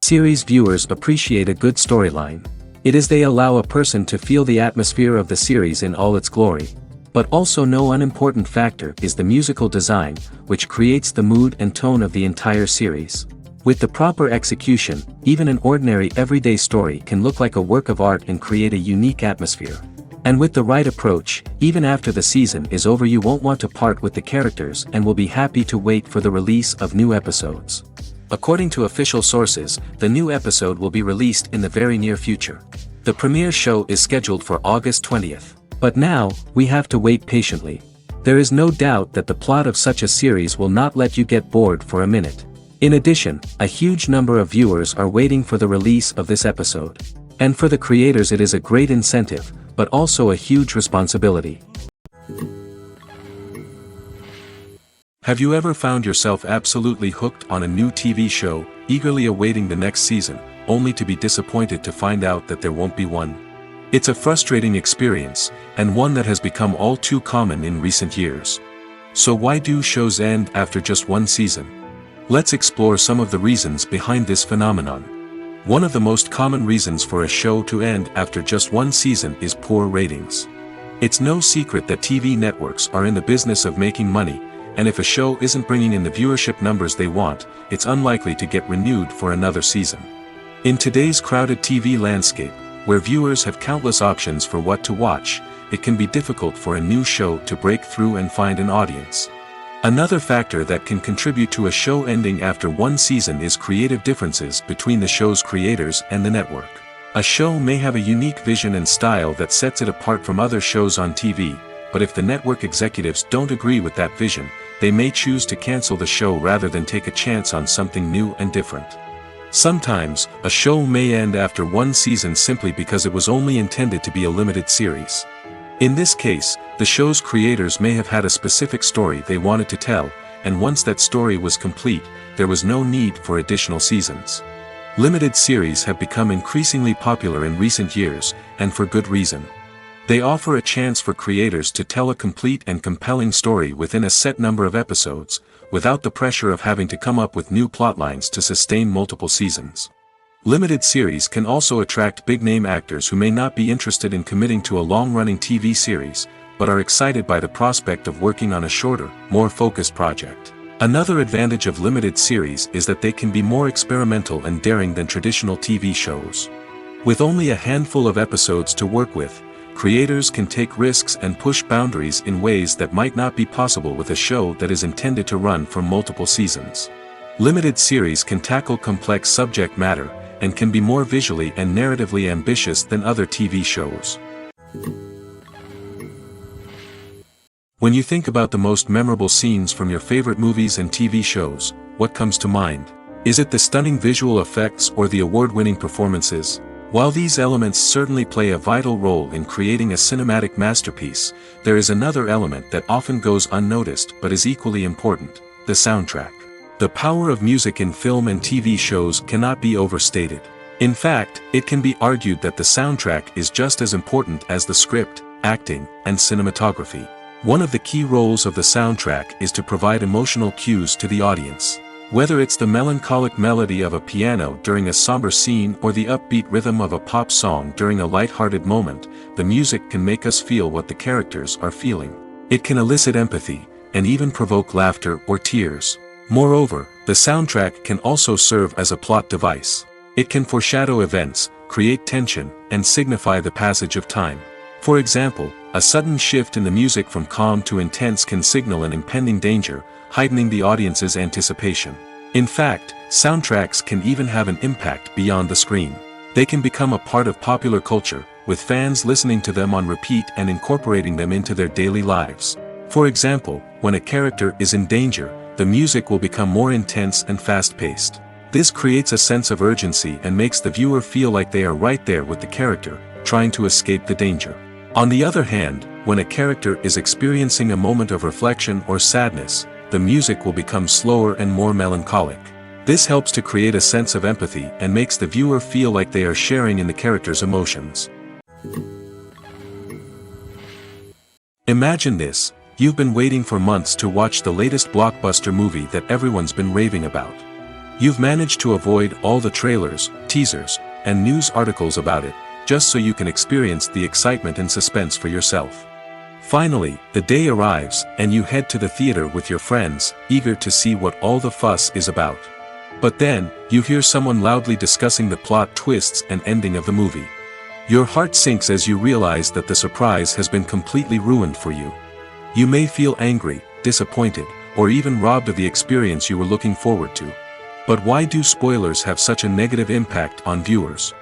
Series viewers appreciate a good storyline. It is they allow a person to feel the atmosphere of the series in all its glory. But also no unimportant factor is the musical design, which creates the mood and tone of the entire series. With the proper execution, even an ordinary everyday story can look like a work of art and create a unique atmosphere. And with the right approach, even after the season is over you won't want to part with the characters and will be happy to wait for the release of new episodes. According to official sources, the new episode will be released in the very near future. The premiere show is scheduled for August 20th. But now, we have to wait patiently. There is no doubt that the plot of such a series will not let you get bored for a minute. In addition, a huge number of viewers are waiting for the release of this episode. And for the creators it is a great incentive, but also a huge responsibility. Have you ever found yourself absolutely hooked on a new TV show, eagerly awaiting the next season, only to be disappointed to find out that there won't be one? It's a frustrating experience, and one that has become all too common in recent years. So why do shows end after just one season? Let's explore some of the reasons behind this phenomenon. One of the most common reasons for a show to end after just one season is poor ratings. It's no secret that TV networks are in the business of making money, and if a show isn't bringing in the viewership numbers they want, it's unlikely to get renewed for another season. In today's crowded TV landscape, where viewers have countless options for what to watch, it can be difficult for a new show to break through and find an audience. Another factor that can contribute to a show ending after one season is creative differences between the show's creators and the network. A show may have a unique vision and style that sets it apart from other shows on TV, but if the network executives don't agree with that vision, they may choose to cancel the show rather than take a chance on something new and different. Sometimes, a show may end after one season simply because it was only intended to be a limited series. In this case, the show's creators may have had a specific story they wanted to tell, and once that story was complete, there was no need for additional seasons. Limited series have become increasingly popular in recent years, and for good reason. They offer a chance for creators to tell a complete and compelling story within a set number of episodes, without the pressure of having to come up with new plotlines to sustain multiple seasons. Limited series can also attract big-name actors who may not be interested in committing to a long-running TV series, but are excited by the prospect of working on a shorter, more focused project. Another advantage of limited series is that they can be more experimental and daring than traditional TV shows. With only a handful of episodes to work with, creators can take risks and push boundaries in ways that might not be possible with a show that is intended to run for multiple seasons. Limited series can tackle complex subject matter, and can be more visually and narratively ambitious than other TV shows. When you think about the most memorable scenes from your favorite movies and TV shows, what comes to mind? Is it the stunning visual effects or the award-winning performances? While these elements certainly play a vital role in creating a cinematic masterpiece, there is another element that often goes unnoticed but is equally important: the soundtrack. The power of music in film and TV shows cannot be overstated. In fact, it can be argued that the soundtrack is just as important as the script, acting, and cinematography. One of the key roles of the soundtrack is to provide emotional cues to the audience. Whether it's the melancholic melody of a piano during a somber scene or the upbeat rhythm of a pop song during a light-hearted moment, the music can make us feel what the characters are feeling. It can elicit empathy, and even provoke laughter or tears. Moreover, The soundtrack can also serve as a plot device. It can foreshadow events, create tension, and signify the passage of time. For example, a sudden shift in the music from calm to intense can signal an impending danger, heightening the audience's anticipation. In fact, soundtracks can even have an impact beyond the screen. They can become a part of popular culture, with fans listening to them on repeat and incorporating them into their daily lives. For example, when a character is in danger, the music will become more intense and fast-paced. This creates a sense of urgency and makes the viewer feel like they are right there with the character, trying to escape the danger. On the other hand, when a character is experiencing a moment of reflection or sadness, the music will become slower and more melancholic. This helps to create a sense of empathy and makes the viewer feel like they are sharing in the character's emotions. Imagine this: you've been waiting for months to watch the latest blockbuster movie that everyone's been raving about. You've managed to avoid all the trailers, teasers, and news articles about it, just so you can experience the excitement and suspense for yourself. Finally, the day arrives, and you head to the theater with your friends, eager to see what all the fuss is about. But then, you hear someone loudly discussing the plot twists and ending of the movie. Your heart sinks as you realize that the surprise has been completely ruined for you. You may feel angry, disappointed, or even robbed of the experience you were looking forward to. But why do spoilers have such a negative impact on viewers?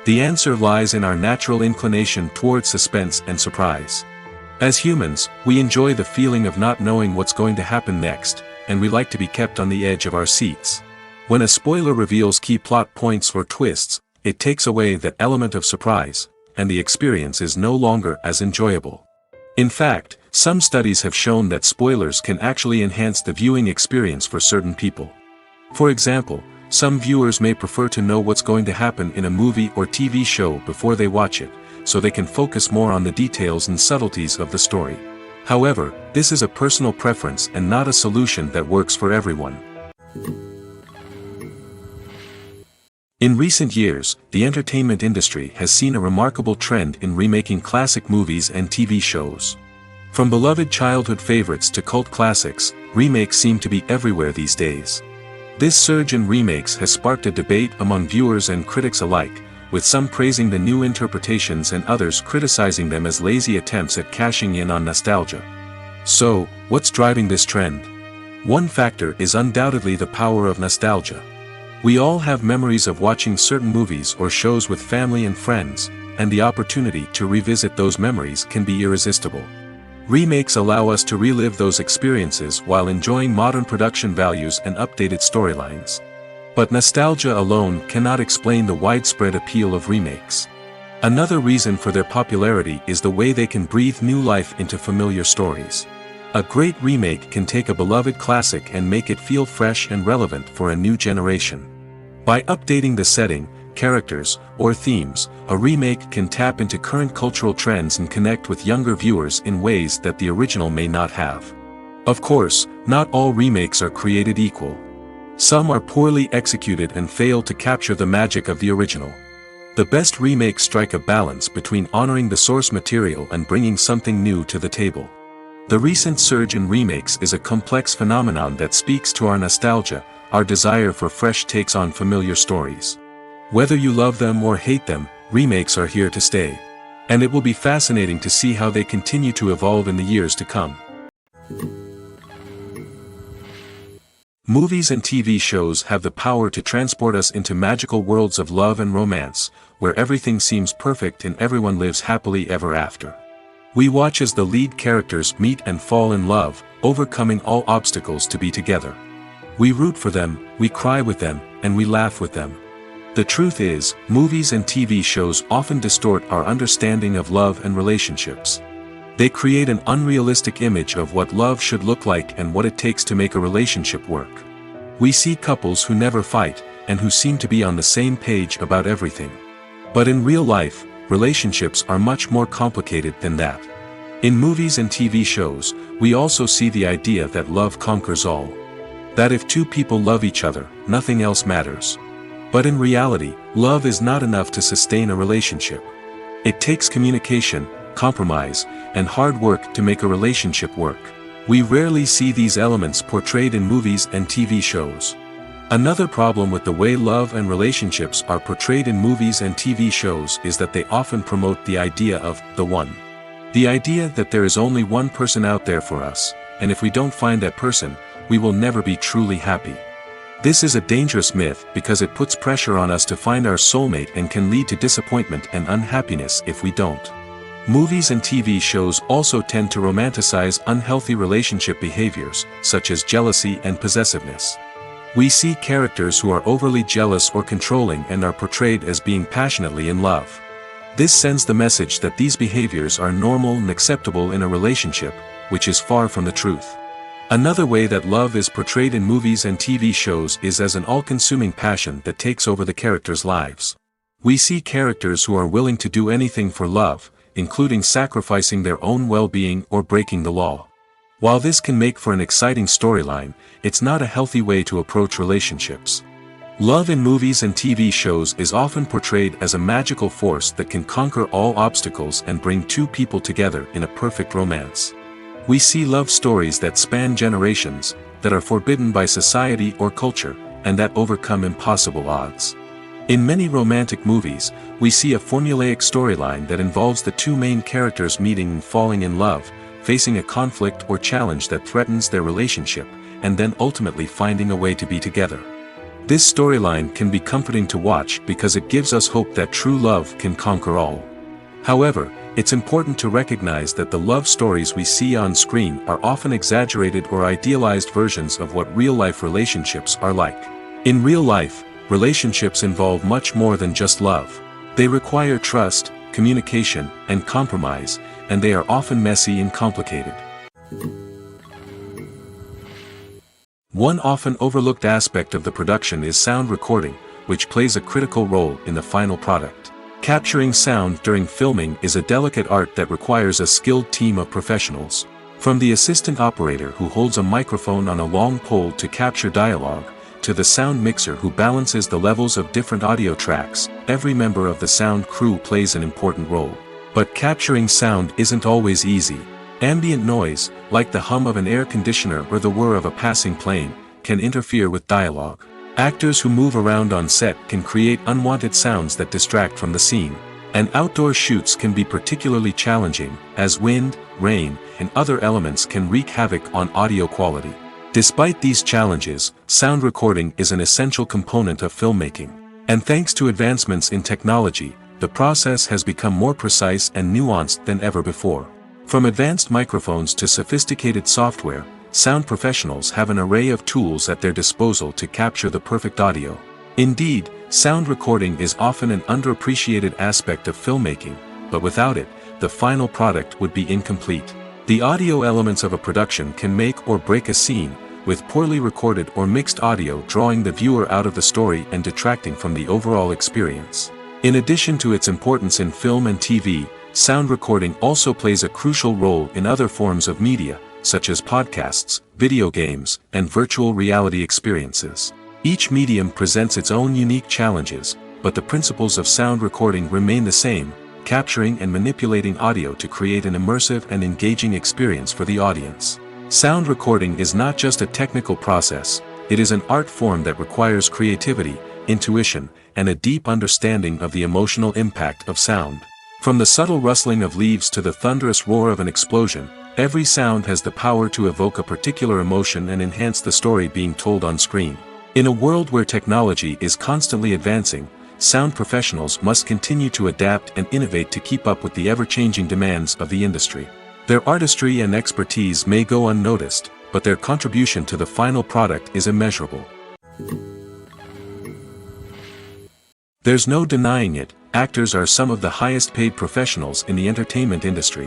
The answer lies in our natural inclination towards suspense and surprise. As humans, we enjoy the feeling of not knowing what's going to happen next, and we like to be kept on the edge of our seats. When a spoiler reveals key plot points or twists, it takes away that element of surprise, and the experience is no longer as enjoyable. In fact, some studies have shown that spoilers can actually enhance the viewing experience for certain people. For example, some viewers may prefer to know what's going to happen in a movie or TV show before they watch it, so they can focus more on the details and subtleties of the story. However, this is a personal preference and not a solution that works for everyone. In recent years, the entertainment industry has seen a remarkable trend in remaking classic movies and TV shows. From beloved childhood favorites to cult classics, remakes seem to be everywhere these days. This surge in remakes has sparked a debate among viewers and critics alike, with some praising the new interpretations and others criticizing them as lazy attempts at cashing in on nostalgia. So, what's driving this trend? One factor is undoubtedly the power of nostalgia. We all have memories of watching certain movies or shows with family and friends, and the opportunity to revisit those memories can be irresistible. Remakes allow us to relive those experiences while enjoying modern production values and updated storylines. But nostalgia alone cannot explain the widespread appeal of remakes. Another reason for their popularity is the way they can breathe new life into familiar stories. A great remake can take a beloved classic and make it feel fresh and relevant for a new generation. By updating the setting, characters, or themes, a remake can tap into current cultural trends and connect with younger viewers in ways that the original may not have. Of course, not all remakes are created equal. Some are poorly executed and fail to capture the magic of the original. The best remakes strike a balance between honoring the source material and bringing something new to the table. The recent surge in remakes is a complex phenomenon that speaks to our nostalgia, our desire for fresh takes on familiar stories. Whether you love them or hate them, remakes are here to stay. And it will be fascinating to see how they continue to evolve in the years to come. Movies and TV shows have the power to transport us into magical worlds of love and romance, where everything seems perfect and everyone lives happily ever after. We watch as the lead characters meet and fall in love, overcoming all obstacles to be together. We root for them, we cry with them, and we laugh with them. The truth is, movies and TV shows often distort our understanding of love and relationships. They create an unrealistic image of what love should look like and what it takes to make a relationship work. We see couples who never fight, and who seem to be on the same page about everything. But in real life, relationships are much more complicated than that. In movies and TV shows, we also see the idea that love conquers all. That if two people love each other, nothing else matters. But in reality, love is not enough to sustain a relationship. It takes communication, compromise, and hard work to make a relationship work. We rarely see these elements portrayed in movies and TV shows. Another problem with the way love and relationships are portrayed in movies and TV shows is that they often promote the idea of the one. The idea that there is only one person out there for us, and if we don't find that person, we will never be truly happy. This is a dangerous myth because it puts pressure on us to find our soulmate and can lead to disappointment and unhappiness if we don't. Movies and TV shows also tend to romanticize unhealthy relationship behaviors, such as jealousy and possessiveness. We see characters who are overly jealous or controlling and are portrayed as being passionately in love. This sends the message that these behaviors are normal and acceptable in a relationship, which is far from the truth. Another way that love is portrayed in movies and TV shows is as an all-consuming passion that takes over the characters' lives. We see characters who are willing to do anything for love, including sacrificing their own well-being or breaking the law. While this can make for an exciting storyline, it's not a healthy way to approach relationships. Love in movies and TV shows is often portrayed as a magical force that can conquer all obstacles and bring two people together in a perfect romance. We see love stories that span generations, that are forbidden by society or culture, and that overcome impossible odds. In many romantic movies, we see a formulaic storyline that involves the two main characters meeting and falling in love, facing a conflict or challenge that threatens their relationship, and then ultimately finding a way to be together. This storyline can be comforting to watch because it gives us hope that true love can conquer all. However, it's important to recognize that the love stories we see on screen are often exaggerated or idealized versions of what real-life relationships are like. In real life, relationships involve much more than just love. They require trust, communication, and compromise, and they are often messy and complicated. One often overlooked aspect of the production is sound recording, which plays a critical role in the final product. Capturing sound during filming is a delicate art that requires a skilled team of professionals. From the assistant operator who holds a microphone on a long pole to capture dialogue, to the sound mixer who balances the levels of different audio tracks, every member of the sound crew plays an important role. But capturing sound isn't always easy. Ambient noise, like the hum of an air conditioner or the whir of a passing plane, can interfere with dialogue. Actors who move around on set can create unwanted sounds that distract from the scene. And outdoor shoots can be particularly challenging, as wind, rain, and other elements can wreak havoc on audio quality. Despite these challenges, sound recording is an essential component of filmmaking. And thanks to advancements in technology, the process has become more precise and nuanced than ever before. From advanced microphones to sophisticated software, sound professionals have an array of tools at their disposal to capture the perfect audio. Indeed, sound recording is often an underappreciated aspect of filmmaking, but without it, the final product would be incomplete. The audio elements of a production can make or break a scene, with poorly recorded or mixed audio drawing the viewer out of the story and detracting from the overall experience. In addition to its importance in film and TV, sound recording also plays a crucial role in other forms of media, such as podcasts, video games, and virtual reality experiences. Each medium presents its own unique challenges, but the principles of sound recording remain the same, capturing and manipulating audio to create an immersive and engaging experience for the audience. Sound recording is not just a technical process, it is an art form that requires creativity, intuition, and a deep understanding of the emotional impact of sound. From the subtle rustling of leaves to the thunderous roar of an explosion, every sound has the power to evoke a particular emotion and enhance the story being told on screen. In a world where technology is constantly advancing, sound professionals must continue to adapt and innovate to keep up with the ever-changing demands of the industry. Their artistry and expertise may go unnoticed, but their contribution to the final product is immeasurable. There's no denying it, actors are some of the highest-paid professionals in the entertainment industry.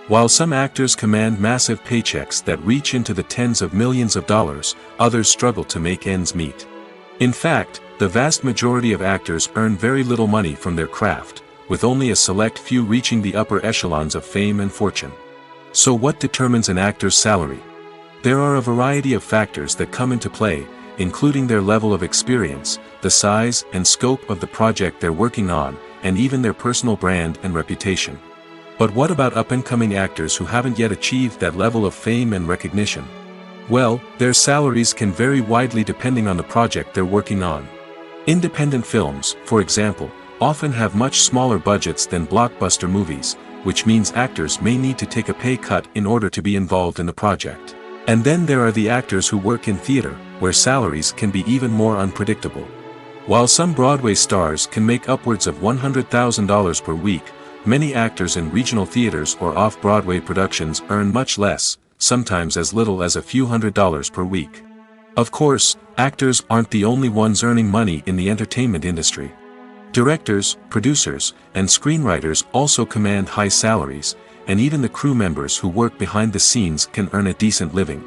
While some actors command massive paychecks that reach into the tens of millions of dollars, others struggle to make ends meet. In fact, the vast majority of actors earn very little money from their craft, with only a select few reaching the upper echelons of fame and fortune. So what determines an actor's salary? There are a variety of factors that come into play, including their level of experience, the size and scope of the project they're working on, and even their personal brand and reputation. But what about up-and-coming actors who haven't yet achieved that level of fame and recognition? Well, their salaries can vary widely depending on the project they're working on. Independent films, for example, often have much smaller budgets than blockbuster movies, which means actors may need to take a pay cut in order to be involved in the project. And then there are the actors who work in theater, where salaries can be even more unpredictable. While some Broadway stars can make upwards of $100,000 per week, many actors in regional theaters or off-Broadway productions earn much less, sometimes as little as a few $100s per week. Of course, actors aren't the only ones earning money in the entertainment industry. Directors, producers, and screenwriters also command high salaries, and even the crew members who work behind the scenes can earn a decent living.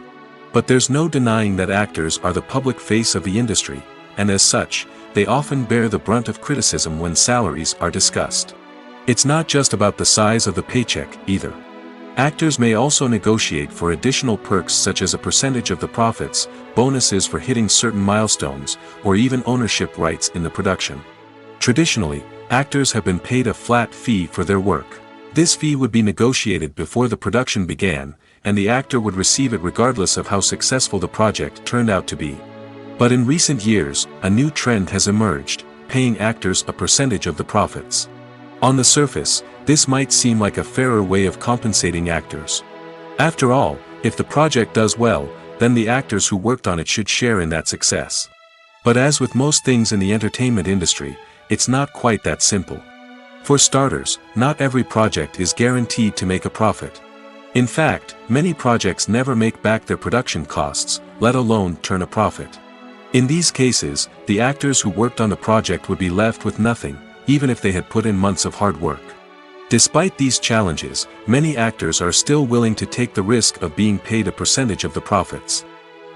But there's no denying that actors are the public face of the industry, and as such, they often bear the brunt of criticism when salaries are discussed. It's not just about the size of the paycheck, either. Actors may also negotiate for additional perks such as a percentage of the profits, bonuses for hitting certain milestones, or even ownership rights in the production. Traditionally, actors have been paid a flat fee for their work. This fee would be negotiated before the production began, and the actor would receive it regardless of how successful the project turned out to be. But in recent years, a new trend has emerged, paying actors a percentage of the profits. On the surface, this might seem like a fairer way of compensating actors. After all, if the project does well, then the actors who worked on it should share in that success. But as with most things in the entertainment industry, it's not quite that simple. For starters, not every project is guaranteed to make a profit. In fact, many projects never make back their production costs, let alone turn a profit. In these cases, the actors who worked on the project would be left with nothing, even if they had put in months of hard work. Despite these challenges, many actors are still willing to take the risk of being paid a percentage of the profits.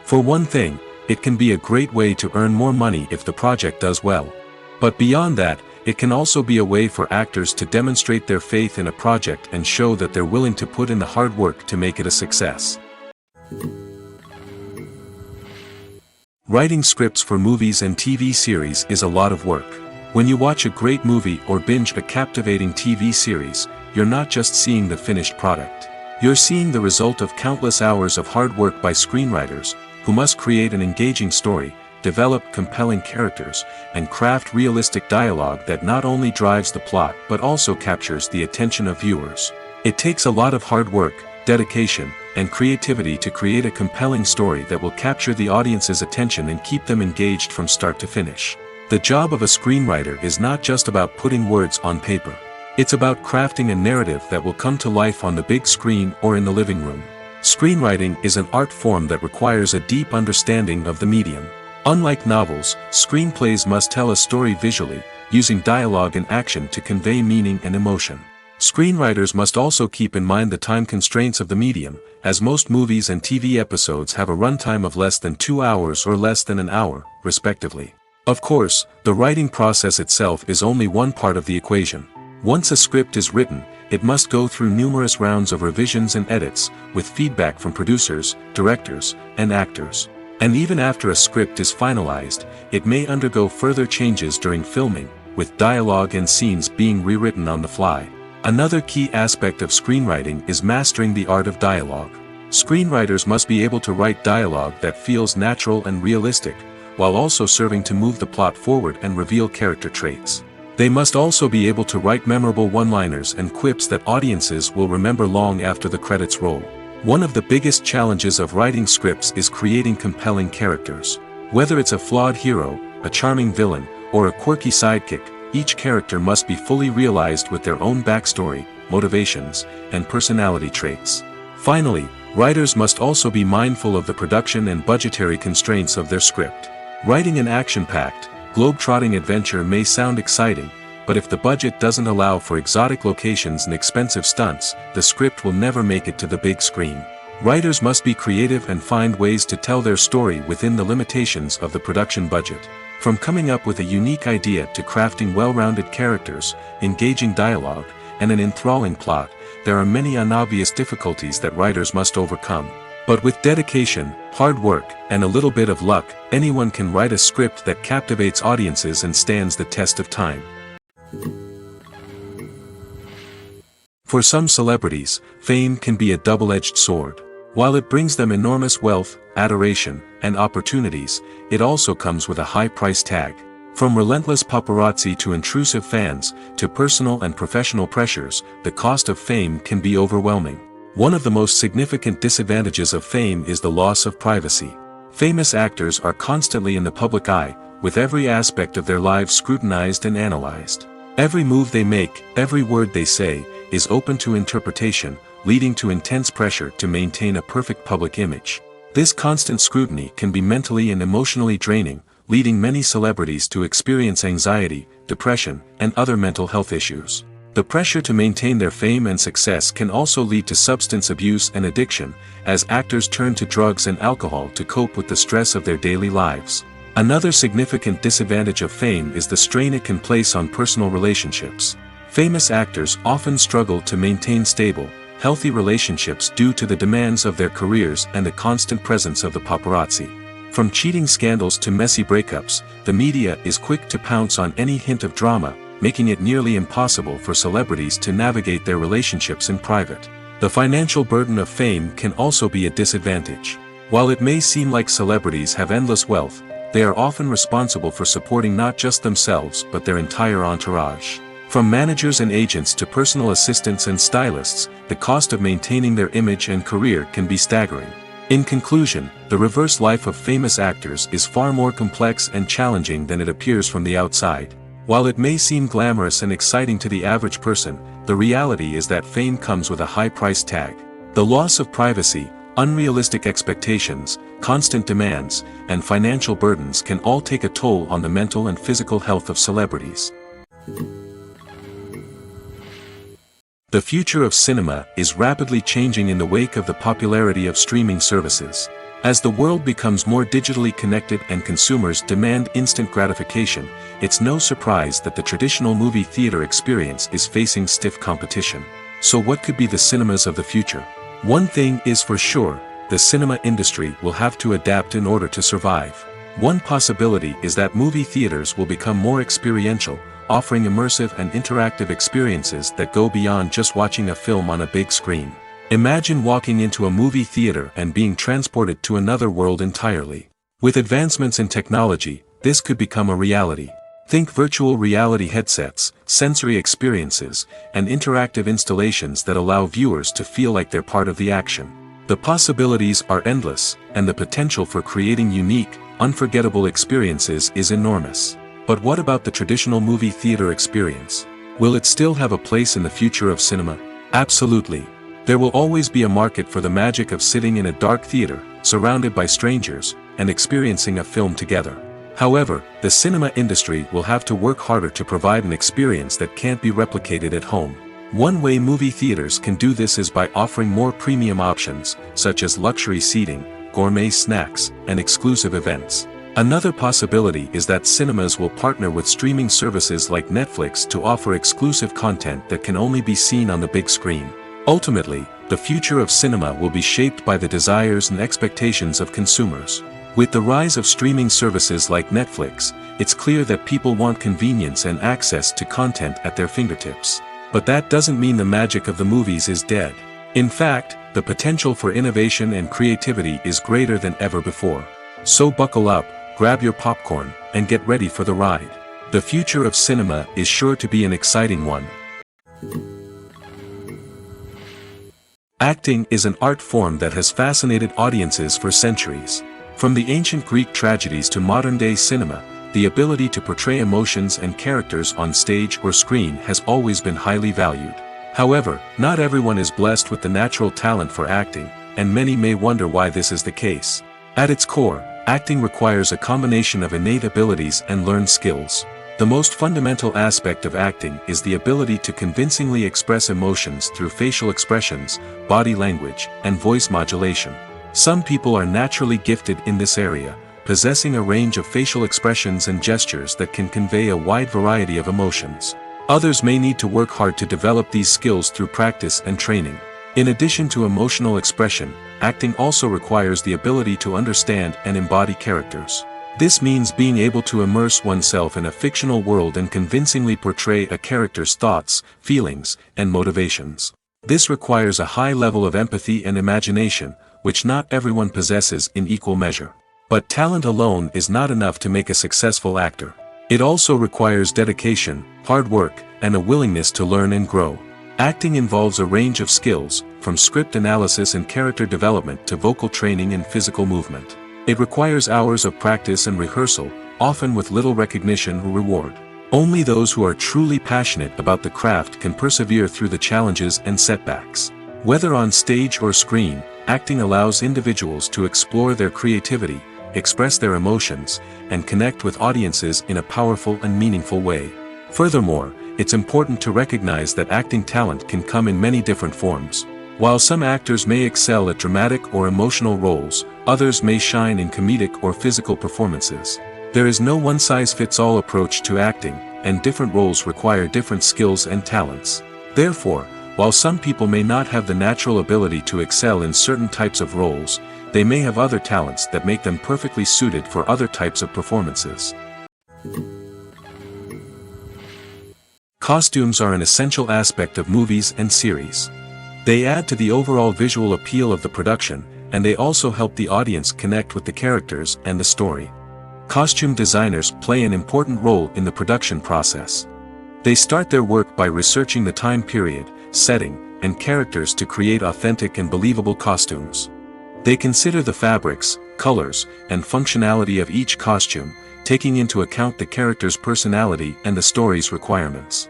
For one thing, it can be a great way to earn more money if the project does well. But beyond that, it can also be a way for actors to demonstrate their faith in a project and show that they're willing to put in the hard work to make it a success. Writing scripts for movies and TV series is a lot of work. When you watch a great movie or binge a captivating TV series, you're not just seeing the finished product. You're seeing the result of countless hours of hard work by screenwriters, who must create an engaging story, develop compelling characters, and craft realistic dialogue that not only drives the plot but also captures the attention of viewers. It takes a lot of hard work, dedication, and creativity to create a compelling story that will capture the audience's attention and keep them engaged from start to finish. The job of a screenwriter is not just about putting words on paper. It's about crafting a narrative that will come to life on the big screen or in the living room. Screenwriting is an art form that requires a deep understanding of the medium. Unlike novels, screenplays must tell a story visually, using dialogue and action to convey meaning and emotion. Screenwriters must also keep in mind the time constraints of the medium, as most movies and TV episodes have a runtime of less than 2 hours or less than an hour, respectively. Of course, the writing process itself is only one part of the equation. Once a script is written, it must go through numerous rounds of revisions and edits, with feedback from producers, directors, and actors. And even after a script is finalized, it may undergo further changes during filming, with dialogue and scenes being rewritten on the fly. Another key aspect of screenwriting is mastering the art of dialogue. Screenwriters must be able to write dialogue that feels natural and realistic, while also serving to move the plot forward and reveal character traits. They must also be able to write memorable one-liners and quips that audiences will remember long after the credits roll. One of the biggest challenges of writing scripts is creating compelling characters. Whether it's a flawed hero, a charming villain, or a quirky sidekick, each character must be fully realized with their own backstory, motivations, and personality traits. Finally, writers must also be mindful of the production and budgetary constraints of their script. Writing an action-packed, globe-trotting adventure may sound exciting, but if the budget doesn't allow for exotic locations and expensive stunts, the script will never make it to the big screen. Writers must be creative and find ways to tell their story within the limitations of the production budget. From coming up with a unique idea to crafting well-rounded characters, engaging dialogue, and an enthralling plot, there are many unobvious difficulties that writers must overcome. But with dedication, hard work, and a little bit of luck, anyone can write a script that captivates audiences and stands the test of time. For some celebrities, fame can be a double-edged sword. While it brings them enormous wealth, adoration, and opportunities, it also comes with a high price tag. From relentless paparazzi to intrusive fans, to personal and professional pressures, the cost of fame can be overwhelming. One of the most significant disadvantages of fame is the loss of privacy. Famous actors are constantly in the public eye, with every aspect of their lives scrutinized and analyzed. Every move they make, every word they say, is open to interpretation, leading to intense pressure to maintain a perfect public image. This constant scrutiny can be mentally and emotionally draining, leading many celebrities to experience anxiety, depression, and other mental health issues. The pressure to maintain their fame and success can also lead to substance abuse and addiction, as actors turn to drugs and alcohol to cope with the stress of their daily lives. Another significant disadvantage of fame is the strain it can place on personal relationships. Famous actors often struggle to maintain stable, healthy relationships due to the demands of their careers and the constant presence of the paparazzi. From cheating scandals to messy breakups, the media is quick to pounce on any hint of drama, making it nearly impossible for celebrities to navigate their relationships in private. The financial burden of fame can also be a disadvantage. While it may seem like celebrities have endless wealth, they are often responsible for supporting not just themselves but their entire entourage. From managers and agents to personal assistants and stylists, the cost of maintaining their image and career can be staggering. In conclusion, the reverse life of famous actors is far more complex and challenging than it appears from the outside. While it may seem glamorous and exciting to the average person, the reality is that fame comes with a high price tag. The loss of privacy, unrealistic expectations, constant demands, and financial burdens can all take a toll on the mental and physical health of celebrities. The future of cinema is rapidly changing in the wake of the popularity of streaming services. As the world becomes more digitally connected and consumers demand instant gratification, it's no surprise that the traditional movie theater experience is facing stiff competition. So what could be the cinemas of the future? One thing is for sure, the cinema industry will have to adapt in order to survive. One possibility is that movie theaters will become more experiential, offering immersive and interactive experiences that go beyond just watching a film on a big screen. Imagine walking into a movie theater and being transported to another world entirely. With advancements in technology, this could become a reality. Think virtual reality headsets, sensory experiences, and interactive installations that allow viewers to feel like they're part of the action. The possibilities are endless, and the potential for creating unique, unforgettable experiences is enormous. But what about the traditional movie theater experience? Will it still have a place in the future of cinema? Absolutely. There will always be a market for the magic of sitting in a dark theater, surrounded by strangers, and experiencing a film together. However, the cinema industry will have to work harder to provide an experience that can't be replicated at home. One way movie theaters can do this is by offering more premium options, such as luxury seating, gourmet snacks, and exclusive events. Another possibility is that cinemas will partner with streaming services like Netflix to offer exclusive content that can only be seen on the big screen. Ultimately, the future of cinema will be shaped by the desires and expectations of consumers. With the rise of streaming services like Netflix, it's clear that people want convenience and access to content at their fingertips. But that doesn't mean the magic of the movies is dead. In fact, the potential for innovation and creativity is greater than ever before. So buckle up, grab your popcorn, and get ready for the ride. The future of cinema is sure to be an exciting one. Acting is an art form that has fascinated audiences for centuries. From the ancient Greek tragedies to modern-day cinema, the ability to portray emotions and characters on stage or screen has always been highly valued. However, not everyone is blessed with the natural talent for acting, and many may wonder why this is the case. At its core, acting requires a combination of innate abilities and learned skills. The most fundamental aspect of acting is the ability to convincingly express emotions through facial expressions, body language, and voice modulation. Some people are naturally gifted in this area, possessing a range of facial expressions and gestures that can convey a wide variety of emotions. Others may need to work hard to develop these skills through practice and training. In addition to emotional expression, acting also requires the ability to understand and embody characters. This means being able to immerse oneself in a fictional world and convincingly portray a character's thoughts, feelings, and motivations. This requires a high level of empathy and imagination, which not everyone possesses in equal measure. But talent alone is not enough to make a successful actor. It also requires dedication, hard work, and a willingness to learn and grow. Acting involves a range of skills, from script analysis and character development to vocal training and physical movement. It requires hours of practice and rehearsal, often with little recognition or reward. Only those who are truly passionate about the craft can persevere through the challenges and setbacks. Whether on stage or screen, acting allows individuals to explore their creativity, express their emotions, and connect with audiences in a powerful and meaningful way. Furthermore, it's important to recognize that acting talent can come in many different forms. While some actors may excel at dramatic or emotional roles, others may shine in comedic or physical performances. There is no one-size-fits-all approach to acting, and different roles require different skills and talents. Therefore, while some people may not have the natural ability to excel in certain types of roles, they may have other talents that make them perfectly suited for other types of performances. Costumes are an essential aspect of movies and series. They add to the overall visual appeal of the production, and they also help the audience connect with the characters and the story. Costume designers play an important role in the production process. They start their work by researching the time period, setting, and characters to create authentic and believable costumes. They consider the fabrics, colors, and functionality of each costume, taking into account the character's personality and the story's requirements.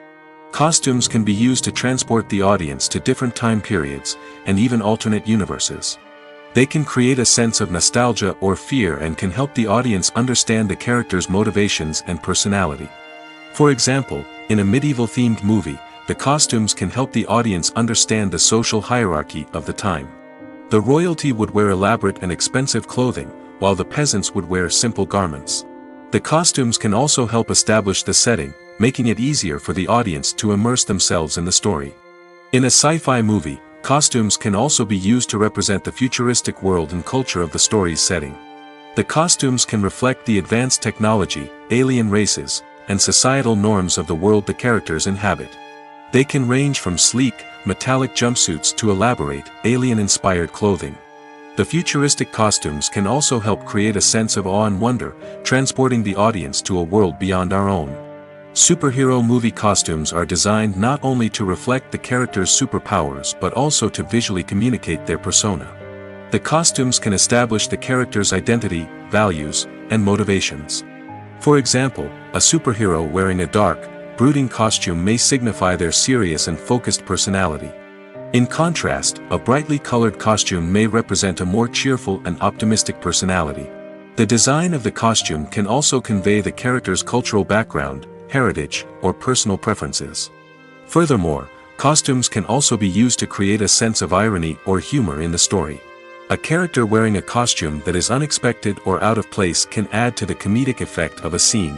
Costumes can be used to transport the audience to different time periods, and even alternate universes. They can create a sense of nostalgia or fear and can help the audience understand the character's motivations and personality. For example, in a medieval-themed movie, the costumes can help the audience understand the social hierarchy of the time. The royalty would wear elaborate and expensive clothing, while the peasants would wear simple garments. The costumes can also help establish the setting, making it easier for the audience to immerse themselves in the story. In a sci-fi movie, costumes can also be used to represent the futuristic world and culture of the story's setting. The costumes can reflect the advanced technology, alien races, and societal norms of the world the characters inhabit. They can range from sleek, metallic jumpsuits to elaborate, alien-inspired clothing. The futuristic costumes can also help create a sense of awe and wonder, transporting the audience to a world beyond our own. Superhero movie costumes are designed not only to reflect the character's superpowers but also to visually communicate their persona. The costumes can establish the character's identity, values, and motivations. For example, a superhero wearing a dark, brooding costume may signify their serious and focused personality. In contrast, a brightly colored costume may represent a more cheerful and optimistic personality. The design of the costume can also convey the character's cultural background, heritage, or personal preferences. Furthermore, costumes can also be used to create a sense of irony or humor in the story. A character wearing a costume that is unexpected or out of place can add to the comedic effect of a scene.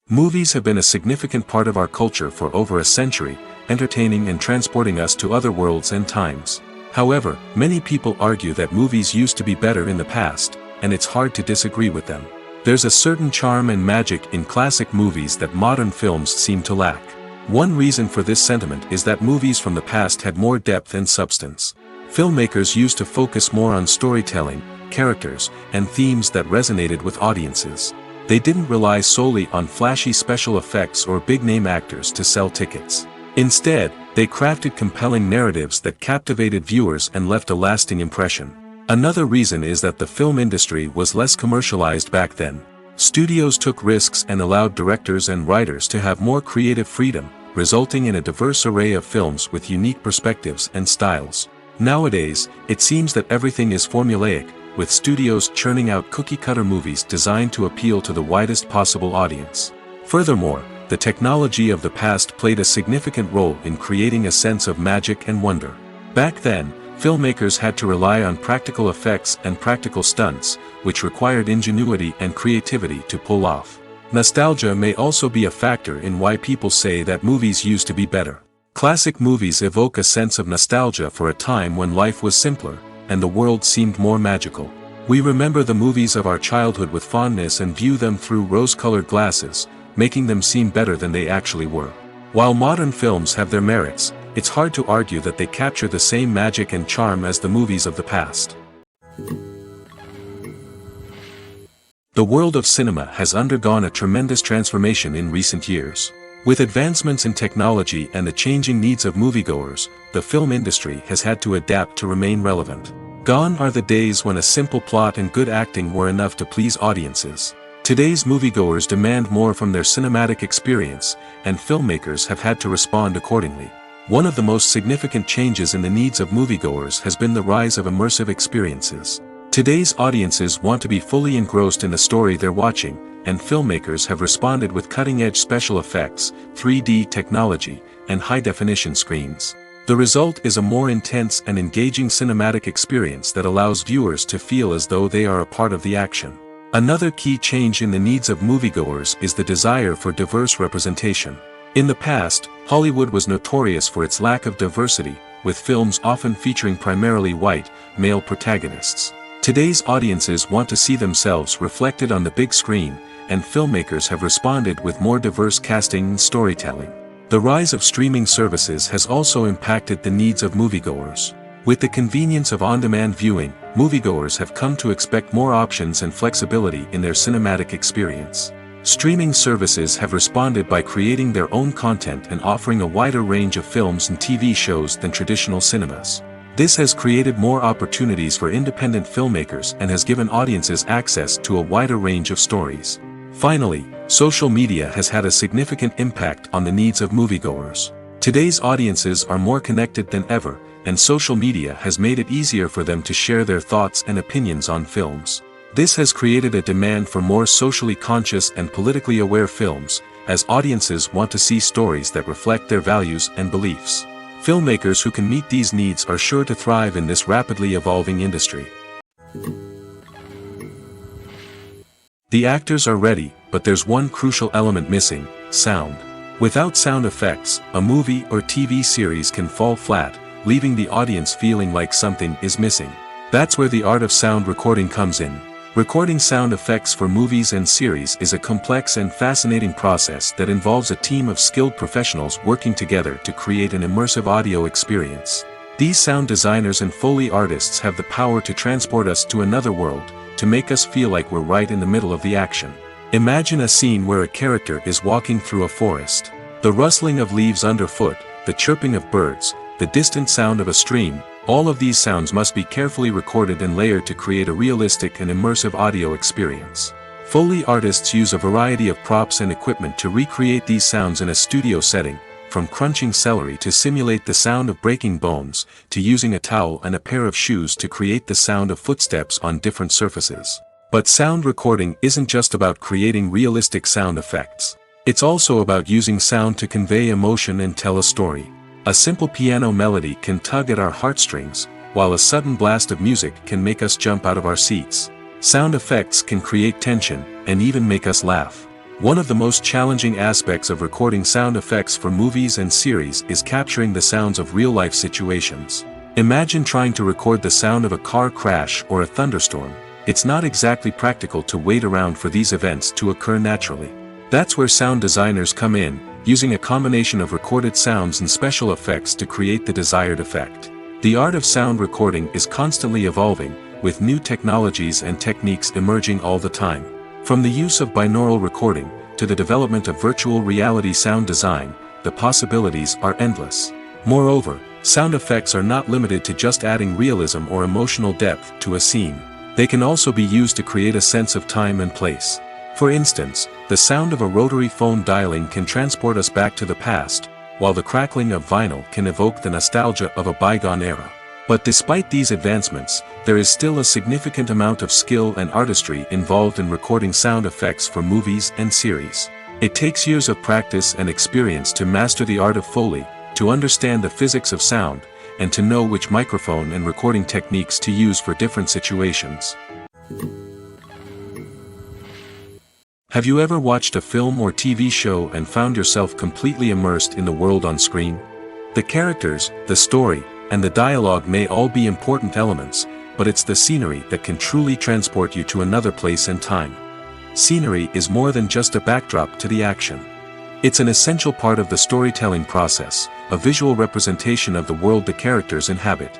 Movies have been a significant part of our culture for over a century, entertaining and transporting us to other worlds and times. However, many people argue that movies used to be better in the past, and it's hard to disagree with them. There's a certain charm and magic in classic movies that modern films seem to lack. One reason for this sentiment is that movies from the past had more depth and substance. Filmmakers used to focus more on storytelling, characters, and themes that resonated with audiences. They didn't rely solely on flashy special effects or big-name actors to sell tickets. Instead, they crafted compelling narratives that captivated viewers and left a lasting impression. Another reason is that the film industry was less commercialized back then. Studios took risks and allowed directors and writers to have more creative freedom, resulting in a diverse array of films with unique perspectives and styles. Nowadays, it seems that everything is formulaic, with studios churning out cookie-cutter movies designed to appeal to the widest possible audience. Furthermore, the technology of the past played a significant role in creating a sense of magic and wonder. Back then, filmmakers had to rely on practical effects and practical stunts, which required ingenuity and creativity to pull off. Nostalgia may also be a factor in why people say that movies used to be better. Classic movies evoke a sense of nostalgia for a time when life was simpler, and the world seemed more magical. We remember the movies of our childhood with fondness and view them through rose-colored glasses, making them seem better than they actually were. While modern films have their merits, it's hard to argue that they capture the same magic and charm as the movies of the past. The world of cinema has undergone a tremendous transformation in recent years. With advancements in technology and the changing needs of moviegoers, the film industry has had to adapt to remain relevant. Gone are the days when a simple plot and good acting were enough to please audiences. Today's moviegoers demand more from their cinematic experience, and filmmakers have had to respond accordingly. One of the most significant changes in the needs of moviegoers has been the rise of immersive experiences. Today's audiences want to be fully engrossed in the story they're watching, and filmmakers have responded with cutting-edge special effects, 3D technology, and high-definition screens. The result is a more intense and engaging cinematic experience that allows viewers to feel as though they are a part of the action. Another key change in the needs of moviegoers is the desire for diverse representation. In the past, Hollywood was notorious for its lack of diversity, with films often featuring primarily white, male protagonists. Today's audiences want to see themselves reflected on the big screen, and filmmakers have responded with more diverse casting and storytelling. The rise of streaming services has also impacted the needs of moviegoers. With the convenience of on-demand viewing, moviegoers have come to expect more options and flexibility in their cinematic experience. Streaming services have responded by creating their own content and offering a wider range of films and TV shows than traditional cinemas. This has created more opportunities for independent filmmakers and has given audiences access to a wider range of stories. Finally, social media has had a significant impact on the needs of moviegoers. Today's audiences are more connected than ever, and social media has made it easier for them to share their thoughts and opinions on films. This has created a demand for more socially conscious and politically aware films, as audiences want to see stories that reflect their values and beliefs. Filmmakers who can meet these needs are sure to thrive in this rapidly evolving industry. The actors are ready, but there's one crucial element missing: sound. Without sound effects, a movie or TV series can fall flat, leaving the audience feeling like something is missing. That's where the art of sound recording comes in. Recording sound effects for movies and series is a complex and fascinating process that involves a team of skilled professionals working together to create an immersive audio experience. These sound designers and Foley artists have the power to transport us to another world, to make us feel like we're right in the middle of the action. Imagine a scene where a character is walking through a forest. The rustling of leaves underfoot, the chirping of birds, the distant sound of a stream, all of these sounds must be carefully recorded and layered to create a realistic and immersive audio experience. Foley artists use a variety of props and equipment to recreate these sounds in a studio setting, from crunching celery to simulate the sound of breaking bones, to using a towel and a pair of shoes to create the sound of footsteps on different surfaces. But sound recording isn't just about creating realistic sound effects. It's also about using sound to convey emotion and tell a story. A simple piano melody can tug at our heartstrings, while a sudden blast of music can make us jump out of our seats. Sound effects can create tension, and even make us laugh. One of the most challenging aspects of recording sound effects for movies and series is capturing the sounds of real-life situations. Imagine trying to record the sound of a car crash or a thunderstorm. It's not exactly practical to wait around for these events to occur naturally. That's where sound designers come in, using a combination of recorded sounds and special effects to create the desired effect. The art of sound recording is constantly evolving, with new technologies and techniques emerging all the time. From the use of binaural recording, to the development of virtual reality sound design, the possibilities are endless. Moreover, sound effects are not limited to just adding realism or emotional depth to a scene. They can also be used to create a sense of time and place. For instance, the sound of a rotary phone dialing can transport us back to the past, while the crackling of vinyl can evoke the nostalgia of a bygone era. But despite these advancements, there is still a significant amount of skill and artistry involved in recording sound effects for movies and series. It takes years of practice and experience to master the art of Foley, to understand the physics of sound, and to know which microphone and recording techniques to use for different situations. Have you ever watched a film or TV show and found yourself completely immersed in the world on screen? The characters, the story, and the dialogue may all be important elements, but it's the scenery that can truly transport you to another place and time. Scenery is more than just a backdrop to the action. It's an essential part of the storytelling process, a visual representation of the world the characters inhabit.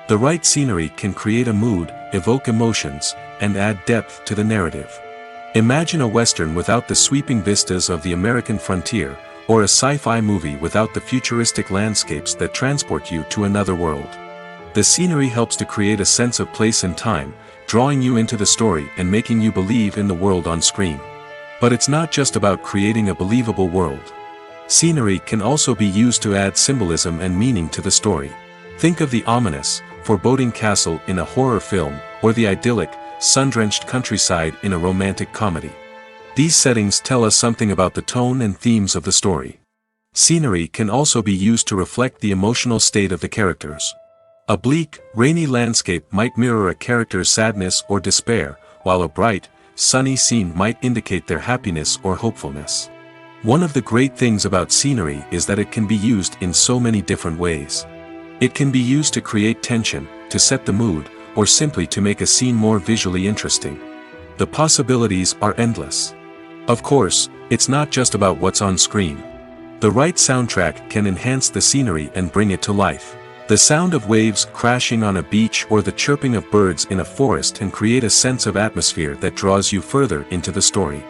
The right scenery can create a mood, evoke emotions, and add depth to the narrative. Imagine a Western without the sweeping vistas of the American frontier, or a sci-fi movie without the futuristic landscapes that transport you to another world. The scenery helps to create a sense of place and time, drawing you into the story and making you believe in the world on screen. But it's not just about creating a believable world. Scenery can also be used to add symbolism and meaning to the story. Think of the ominous, foreboding castle in a horror film, or the idyllic, sun-drenched countryside in a romantic comedy. These settings tell us something about the tone and themes of the story. Scenery can also be used to reflect the emotional state of the characters. A bleak, rainy landscape might mirror a character's sadness or despair, while a bright, sunny scene might indicate their happiness or hopefulness. One of the great things about scenery is that it can be used in so many different ways. It can be used to create tension, to set the mood, or simply to make a scene more visually interesting. The possibilities are endless. Of course, it's not just about what's on screen. The right soundtrack can enhance the scenery and bring it to life. The sound of waves crashing on a beach or the chirping of birds in a forest can create a sense of atmosphere that draws you further into the story.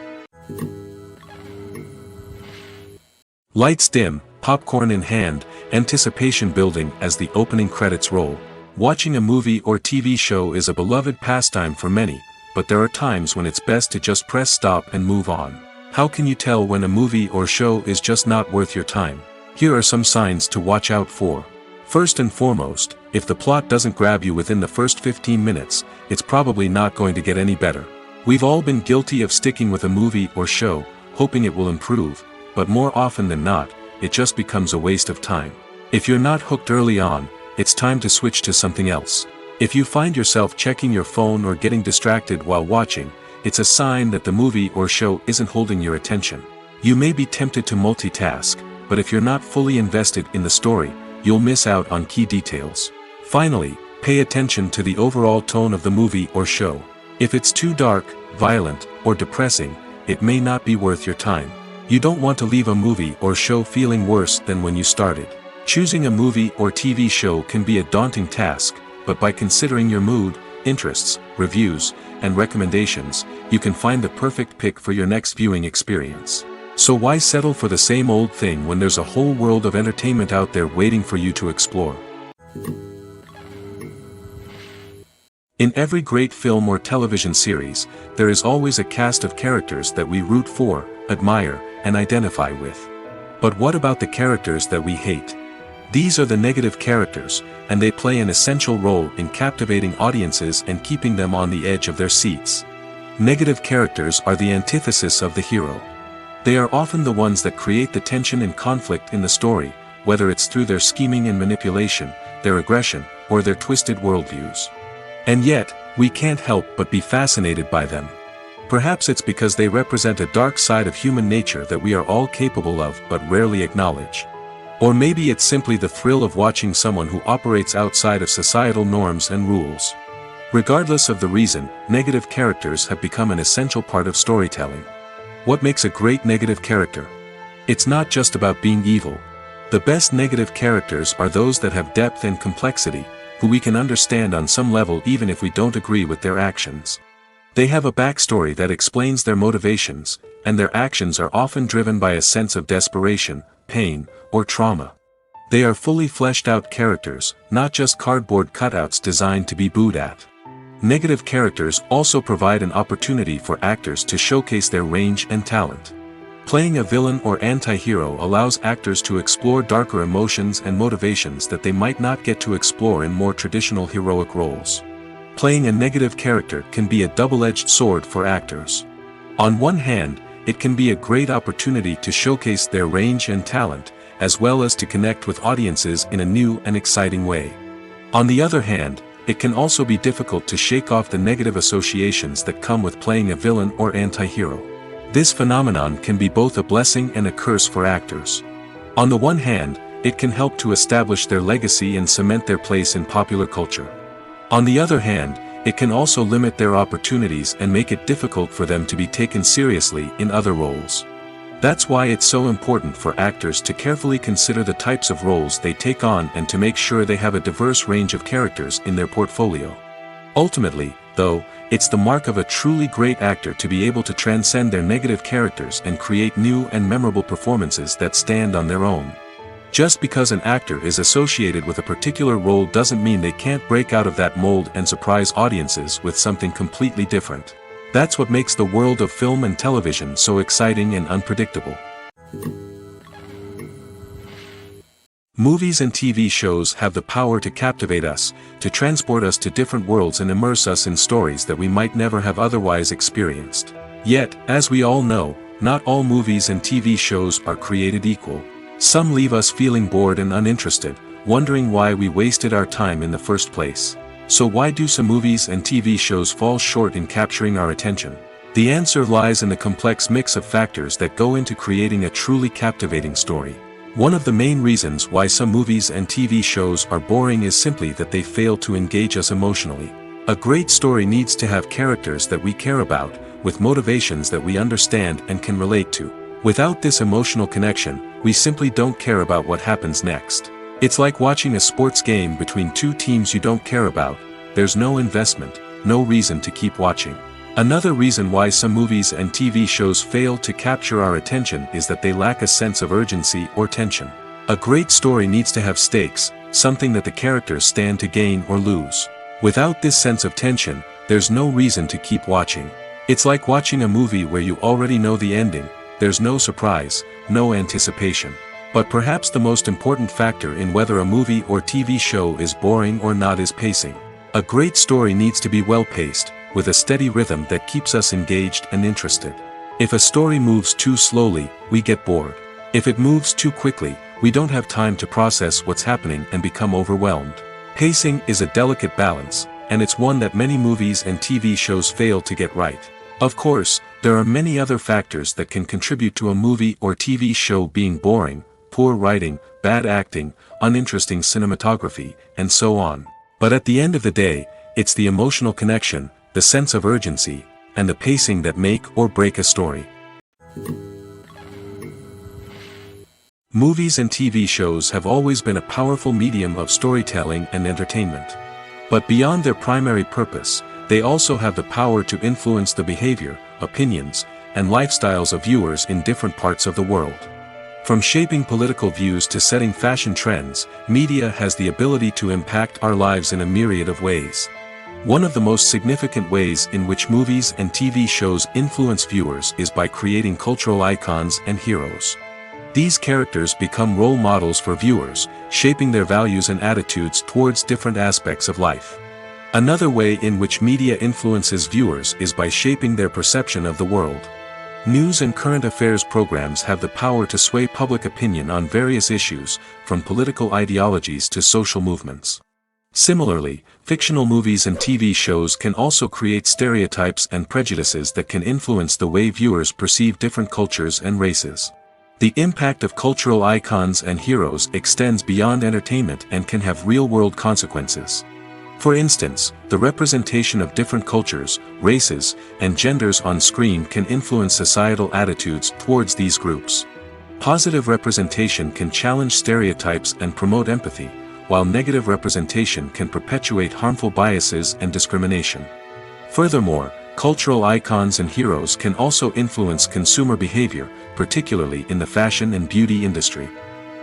Lights dim, popcorn in hand, anticipation building as the opening credits roll. Watching a movie or TV show is a beloved pastime for many, but there are times when it's best to just press stop and move on. How can you tell when a movie or show is just not worth your time? Here are some signs to watch out for. First and foremost, if the plot doesn't grab you within the first 15 minutes, it's probably not going to get any better. We've all been guilty of sticking with a movie or show, hoping it will improve, but more often than not, it just becomes a waste of time. If you're not hooked early on, it's time to switch to something else. If you find yourself checking your phone or getting distracted while watching, it's a sign that the movie or show isn't holding your attention. You may be tempted to multitask, but if you're not fully invested in the story, you'll miss out on key details. Finally, pay attention to the overall tone of the movie or show. If it's too dark, violent, or depressing, it may not be worth your time. You don't want to leave a movie or show feeling worse than when you started. Choosing a movie or TV show can be a daunting task, but by considering your mood, interests, reviews, and recommendations, you can find the perfect pick for your next viewing experience. So why settle for the same old thing when there's a whole world of entertainment out there waiting for you to explore? In every great film or television series, there is always a cast of characters that we root for, admire, and identify with. But what about the characters that we hate? These are the negative characters, and they play an essential role in captivating audiences and keeping them on the edge of their seats. Negative characters are the antithesis of the hero. They are often the ones that create the tension and conflict in the story, whether it's through their scheming and manipulation, their aggression, or their twisted worldviews. And yet, we can't help but be fascinated by them. Perhaps it's because they represent a dark side of human nature that we are all capable of but rarely acknowledge. Or maybe it's simply the thrill of watching someone who operates outside of societal norms and rules. Regardless of the reason, negative characters have become an essential part of storytelling. What makes a great negative character? It's not just about being evil. The best negative characters are those that have depth and complexity, who we can understand on some level even if we don't agree with their actions. They have a backstory that explains their motivations, and their actions are often driven by a sense of desperation, pain, or trauma. They are fully fleshed out characters, not just cardboard cutouts designed to be booed at. Negative characters also provide an opportunity for actors to showcase their range and talent. Playing a villain or anti-hero allows actors to explore darker emotions and motivations that they might not get to explore in more traditional heroic roles. Playing a negative character can be a double-edged sword for actors. On one hand, it can be a great opportunity to showcase their range and talent, as well as to connect with audiences in a new and exciting way. On the other hand, it can also be difficult to shake off the negative associations that come with playing a villain or anti-hero. This phenomenon can be both a blessing and a curse for actors. On the one hand, it can help to establish their legacy and cement their place in popular culture. On the other hand, it can also limit their opportunities and make it difficult for them to be taken seriously in other roles. That's why it's so important for actors to carefully consider the types of roles they take on and to make sure they have a diverse range of characters in their portfolio. Ultimately, though, it's the mark of a truly great actor to be able to transcend their negative characters and create new and memorable performances that stand on their own. Just because an actor is associated with a particular role doesn't mean they can't break out of that mold and surprise audiences with something completely different. That's what makes the world of film and television so exciting and unpredictable. Movies and TV shows have the power to captivate us, to transport us to different worlds and immerse us in stories that we might never have otherwise experienced. Yet, as we all know, not all movies and TV shows are created equal. Some leave us feeling bored and uninterested, wondering why we wasted our time in the first place. So why do some movies and TV shows fall short in capturing our attention? The answer lies in the complex mix of factors that go into creating a truly captivating story. One of the main reasons why some movies and TV shows are boring is simply that they fail to engage us emotionally. A great story needs to have characters that we care about, with motivations that we understand and can relate to. Without this emotional connection, we simply don't care about what happens next. It's like watching a sports game between two teams you don't care about. There's no investment, no reason to keep watching. Another reason why some movies and TV shows fail to capture our attention is that they lack a sense of urgency or tension. A great story needs to have stakes, something that the characters stand to gain or lose. Without this sense of tension, there's no reason to keep watching. It's like watching a movie where you already know the ending. There's no surprise, no anticipation. But perhaps the most important factor in whether a movie or TV show is boring or not is pacing. A great story needs to be well-paced, with a steady rhythm that keeps us engaged and interested. If a story moves too slowly, we get bored. If it moves too quickly, we don't have time to process what's happening and become overwhelmed. Pacing is a delicate balance, and it's one that many movies and TV shows fail to get right. Of course, there are many other factors that can contribute to a movie or TV show being boring: poor writing, bad acting, uninteresting cinematography, and so on. But at the end of the day, it's the emotional connection, the sense of urgency, and the pacing that make or break a story. Movies and TV shows have always been a powerful medium of storytelling and entertainment. But beyond their primary purpose, they also have the power to influence the behavior, opinions, and lifestyles of viewers in different parts of the world. From shaping political views to setting fashion trends, media has the ability to impact our lives in a myriad of ways. One of the most significant ways in which movies and TV shows influence viewers is by creating cultural icons and heroes. These characters become role models for viewers, shaping their values and attitudes towards different aspects of life. Another way in which media influences viewers is by shaping their perception of the world. News and current affairs programs have the power to sway public opinion on various issues, from political ideologies to social movements. Similarly, fictional movies and TV shows can also create stereotypes and prejudices that can influence the way viewers perceive different cultures and races. The impact of cultural icons and heroes extends beyond entertainment and can have real-world consequences. For instance, the representation of different cultures, races, and genders on screen can influence societal attitudes towards these groups. Positive representation can challenge stereotypes and promote empathy, while negative representation can perpetuate harmful biases and discrimination. Furthermore, cultural icons and heroes can also influence consumer behavior, particularly in the fashion and beauty industry.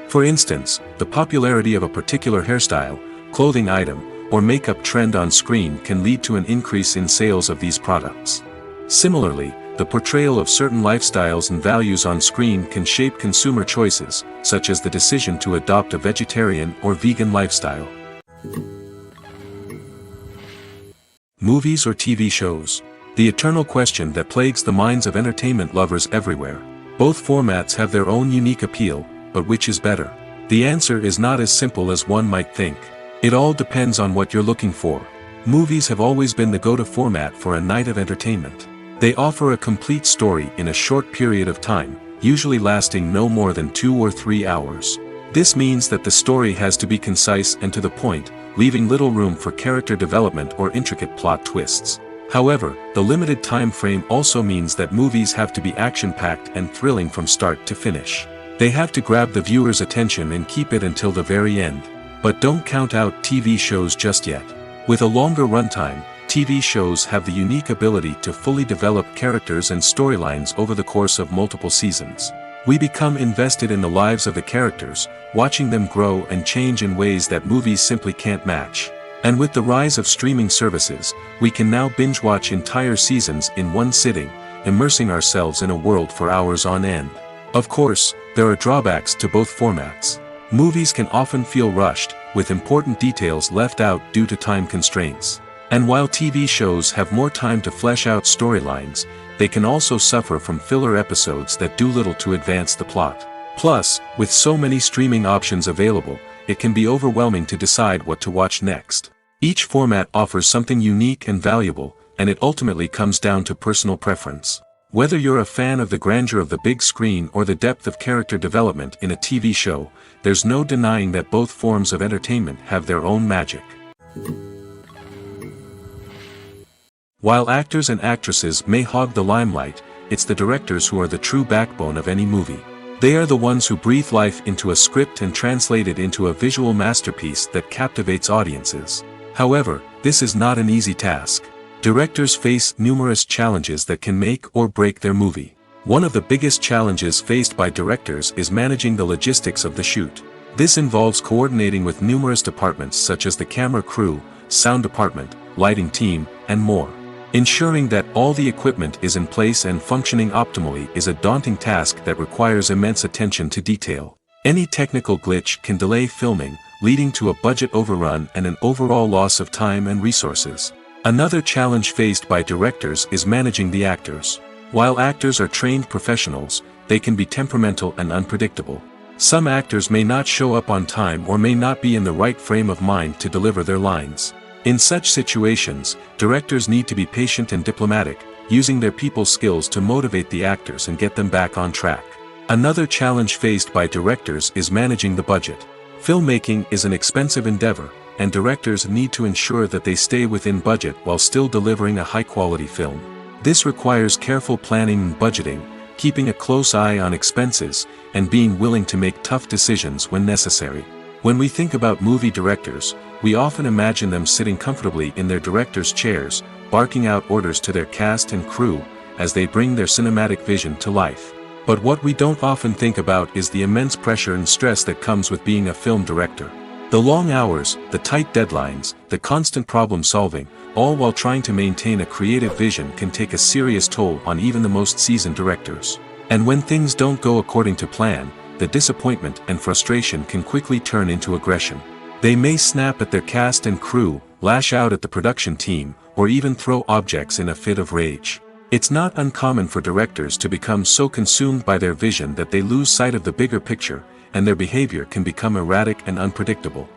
For instance, the popularity of a particular hairstyle, clothing item, or makeup trend on screen can lead to an increase in sales of these products. Similarly, the portrayal of certain lifestyles and values on screen can shape consumer choices, such as the decision to adopt a vegetarian or vegan lifestyle. Movies or TV shows? The eternal question that plagues the minds of entertainment lovers everywhere. Both formats have their own unique appeal, but which is better? The answer is not as simple as one might think. It all depends on what you're looking for. Movies have always been the go-to format for a night of entertainment. They offer a complete story in a short period of time, usually lasting no more than 2 or 3 hours. This means that the story has to be concise and to the point, leaving little room for character development or intricate plot twists. However, the limited time frame also means that movies have to be action-packed and thrilling from start to finish. They have to grab the viewer's attention and keep it until the very end. But don't count out TV shows just yet. With a longer runtime, TV shows have the unique ability to fully develop characters and storylines over the course of multiple seasons. We become invested in the lives of the characters, watching them grow and change in ways that movies simply can't match. And with the rise of streaming services, we can now binge-watch entire seasons in one sitting, immersing ourselves in a world for hours on end. Of course, there are drawbacks to both formats. Movies can often feel rushed, with important details left out due to time constraints. And while TV shows have more time to flesh out storylines, they can also suffer from filler episodes that do little to advance the plot. Plus, with so many streaming options available, it can be overwhelming to decide what to watch next. Each format offers something unique and valuable, and it ultimately comes down to personal preference. Whether you're a fan of the grandeur of the big screen or the depth of character development in a TV show, there's no denying that both forms of entertainment have their own magic. While actors and actresses may hog the limelight, it's the directors who are the true backbone of any movie. They are the ones who breathe life into a script and translate it into a visual masterpiece that captivates audiences. However, this is not an easy task. Directors face numerous challenges that can make or break their movie. One of the biggest challenges faced by directors is managing the logistics of the shoot. This involves coordinating with numerous departments such as the camera crew, sound department, lighting team, and more. Ensuring that all the equipment is in place and functioning optimally is a daunting task that requires immense attention to detail. Any technical glitch can delay filming, leading to a budget overrun and an overall loss of time and resources. Another challenge faced by directors is managing the actors. While actors are trained professionals, they can be temperamental and unpredictable. Some actors may not show up on time or may not be in the right frame of mind to deliver their lines. In such situations, directors need to be patient and diplomatic, using their people skills to motivate the actors and get them back on track. Another challenge faced by directors is managing the budget. Filmmaking is an expensive endeavor, and directors need to ensure that they stay within budget while still delivering a high-quality film. This requires careful planning and budgeting, keeping a close eye on expenses, and being willing to make tough decisions when necessary. When we think about movie directors, we often imagine them sitting comfortably in their director's chairs, barking out orders to their cast and crew, as they bring their cinematic vision to life. But what we don't often think about is the immense pressure and stress that comes with being a film director. The long hours, the tight deadlines, the constant problem solving, all while trying to maintain a creative vision can take a serious toll on even the most seasoned directors. And when things don't go according to plan, the disappointment and frustration can quickly turn into aggression. They may snap at their cast and crew, lash out at the production team, or even throw objects in a fit of rage. It's not uncommon for directors to become so consumed by their vision that they lose sight of the bigger picture, and their behavior can become erratic and unpredictable.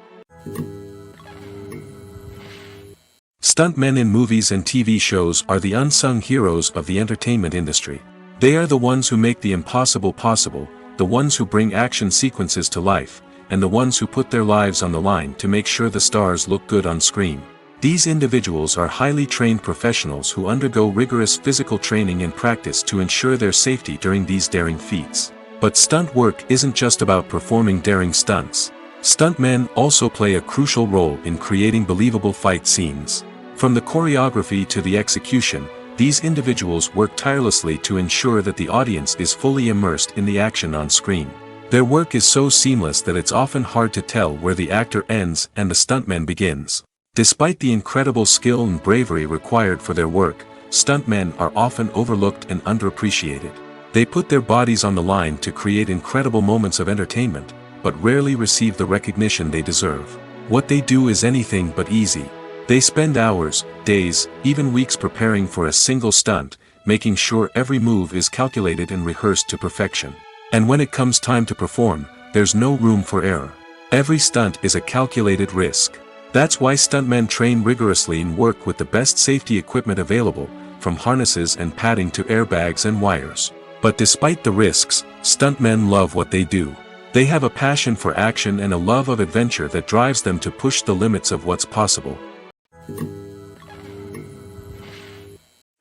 Stuntmen in movies and TV shows are the unsung heroes of the entertainment industry. They are the ones who make the impossible possible, the ones who bring action sequences to life, and the ones who put their lives on the line to make sure the stars look good on screen. These individuals are highly trained professionals who undergo rigorous physical training and practice to ensure their safety during these daring feats. But stunt work isn't just about performing daring stunts. Stuntmen also play a crucial role in creating believable fight scenes. From the choreography to the execution, these individuals work tirelessly to ensure that the audience is fully immersed in the action on screen. Their work is so seamless that it's often hard to tell where the actor ends and the stuntman begins. Despite the incredible skill and bravery required for their work, stuntmen are often overlooked and underappreciated. They put their bodies on the line to create incredible moments of entertainment, but rarely receive the recognition they deserve. What they do is anything but easy. They spend hours, days, even weeks preparing for a single stunt, making sure every move is calculated and rehearsed to perfection. And when it comes time to perform, there's no room for error. Every stunt is a calculated risk. That's why stuntmen train rigorously and work with the best safety equipment available, from harnesses and padding to airbags and wires. But despite the risks, stuntmen love what they do. They have a passion for action and a love of adventure that drives them to push the limits of what's possible.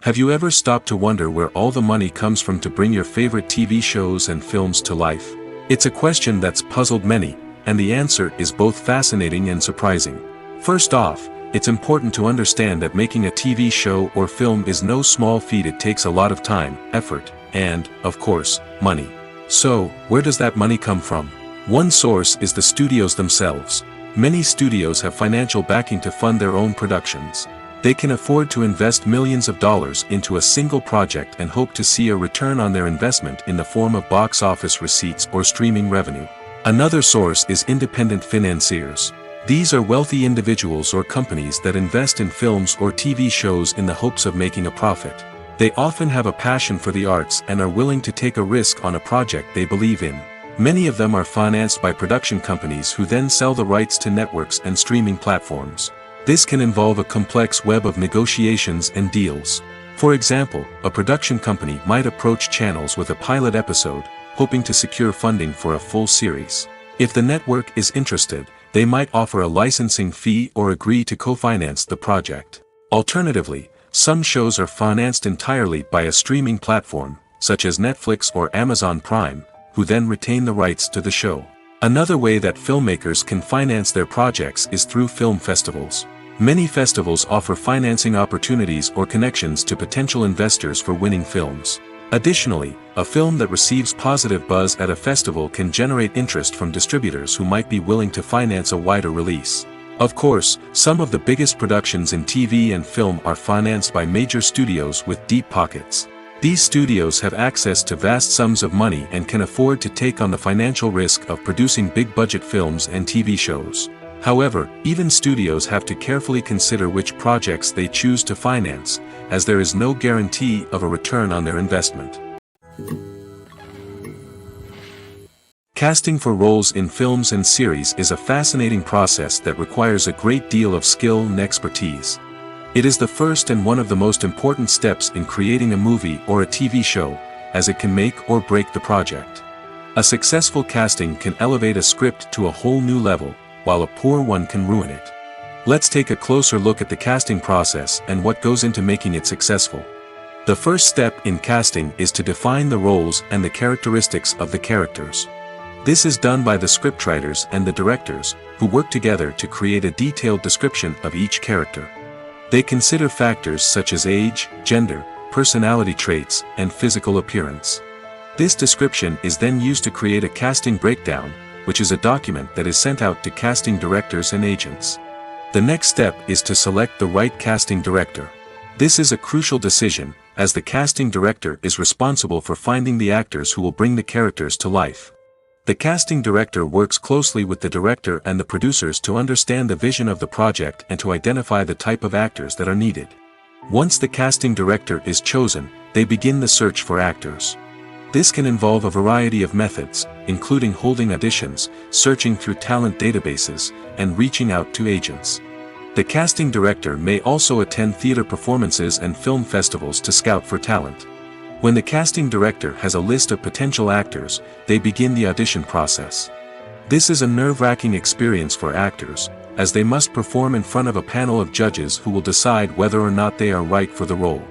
Have you ever stopped to wonder where all the money comes from to bring your favorite TV shows and films to life? It's a question that's puzzled many, and the answer is both fascinating and surprising. First off, it's important to understand that making a TV show or film is no small feat. It takes a lot of time, effort, and, of course, money. So, where does that money come from? One source is the studios themselves. Many studios have financial backing to fund their own productions. They can afford to invest millions of dollars into a single project and hope to see a return on their investment in the form of box office receipts or streaming revenue. Another source is independent financiers. These are wealthy individuals or companies that invest in films or TV shows in the hopes of making a profit. They often have a passion for the arts and are willing to take a risk on a project they believe in. Many of them are financed by production companies who then sell the rights to networks and streaming platforms. This can involve a complex web of negotiations and deals. For example, a production company might approach channels with a pilot episode, hoping to secure funding for a full series. If the network is interested, they might offer a licensing fee or agree to co-finance the project. Alternatively, some shows are financed entirely by a streaming platform, such as Netflix or Amazon Prime, who then retain the rights to the show. Another way that filmmakers can finance their projects is through film festivals. Many festivals offer financing opportunities or connections to potential investors for winning films. Additionally, a film that receives positive buzz at a festival can generate interest from distributors who might be willing to finance a wider release. Of course, some of the biggest productions in TV and film are financed by major studios with deep pockets. These studios have access to vast sums of money and can afford to take on the financial risk of producing big-budget films and TV shows. However, even studios have to carefully consider which projects they choose to finance, as there is no guarantee of a return on their investment. Casting for roles in films and series is a fascinating process that requires a great deal of skill and expertise. It is the first and one of the most important steps in creating a movie or a TV show, as it can make or break the project. A successful casting can elevate a script to a whole new level, while a poor one can ruin it. Let's take a closer look at the casting process and what goes into making it successful. The first step in casting is to define the roles and the characteristics of the characters. This is done by the scriptwriters and the directors, who work together to create a detailed description of each character. They consider factors such as age, gender, personality traits, and physical appearance. This description is then used to create a casting breakdown, which is a document that is sent out to casting directors and agents. The next step is to select the right casting director. This is a crucial decision, as the casting director is responsible for finding the actors who will bring the characters to life. The casting director works closely with the director and the producers to understand the vision of the project and to identify the type of actors that are needed. Once the casting director is chosen, they begin the search for actors. This can involve a variety of methods, including holding auditions, searching through talent databases, and reaching out to agents. The casting director may also attend theater performances and film festivals to scout for talent. When the casting director has a list of potential actors, they begin the audition process. This is a nerve-wracking experience for actors, as they must perform in front of a panel of judges who will decide whether or not they are right for the role.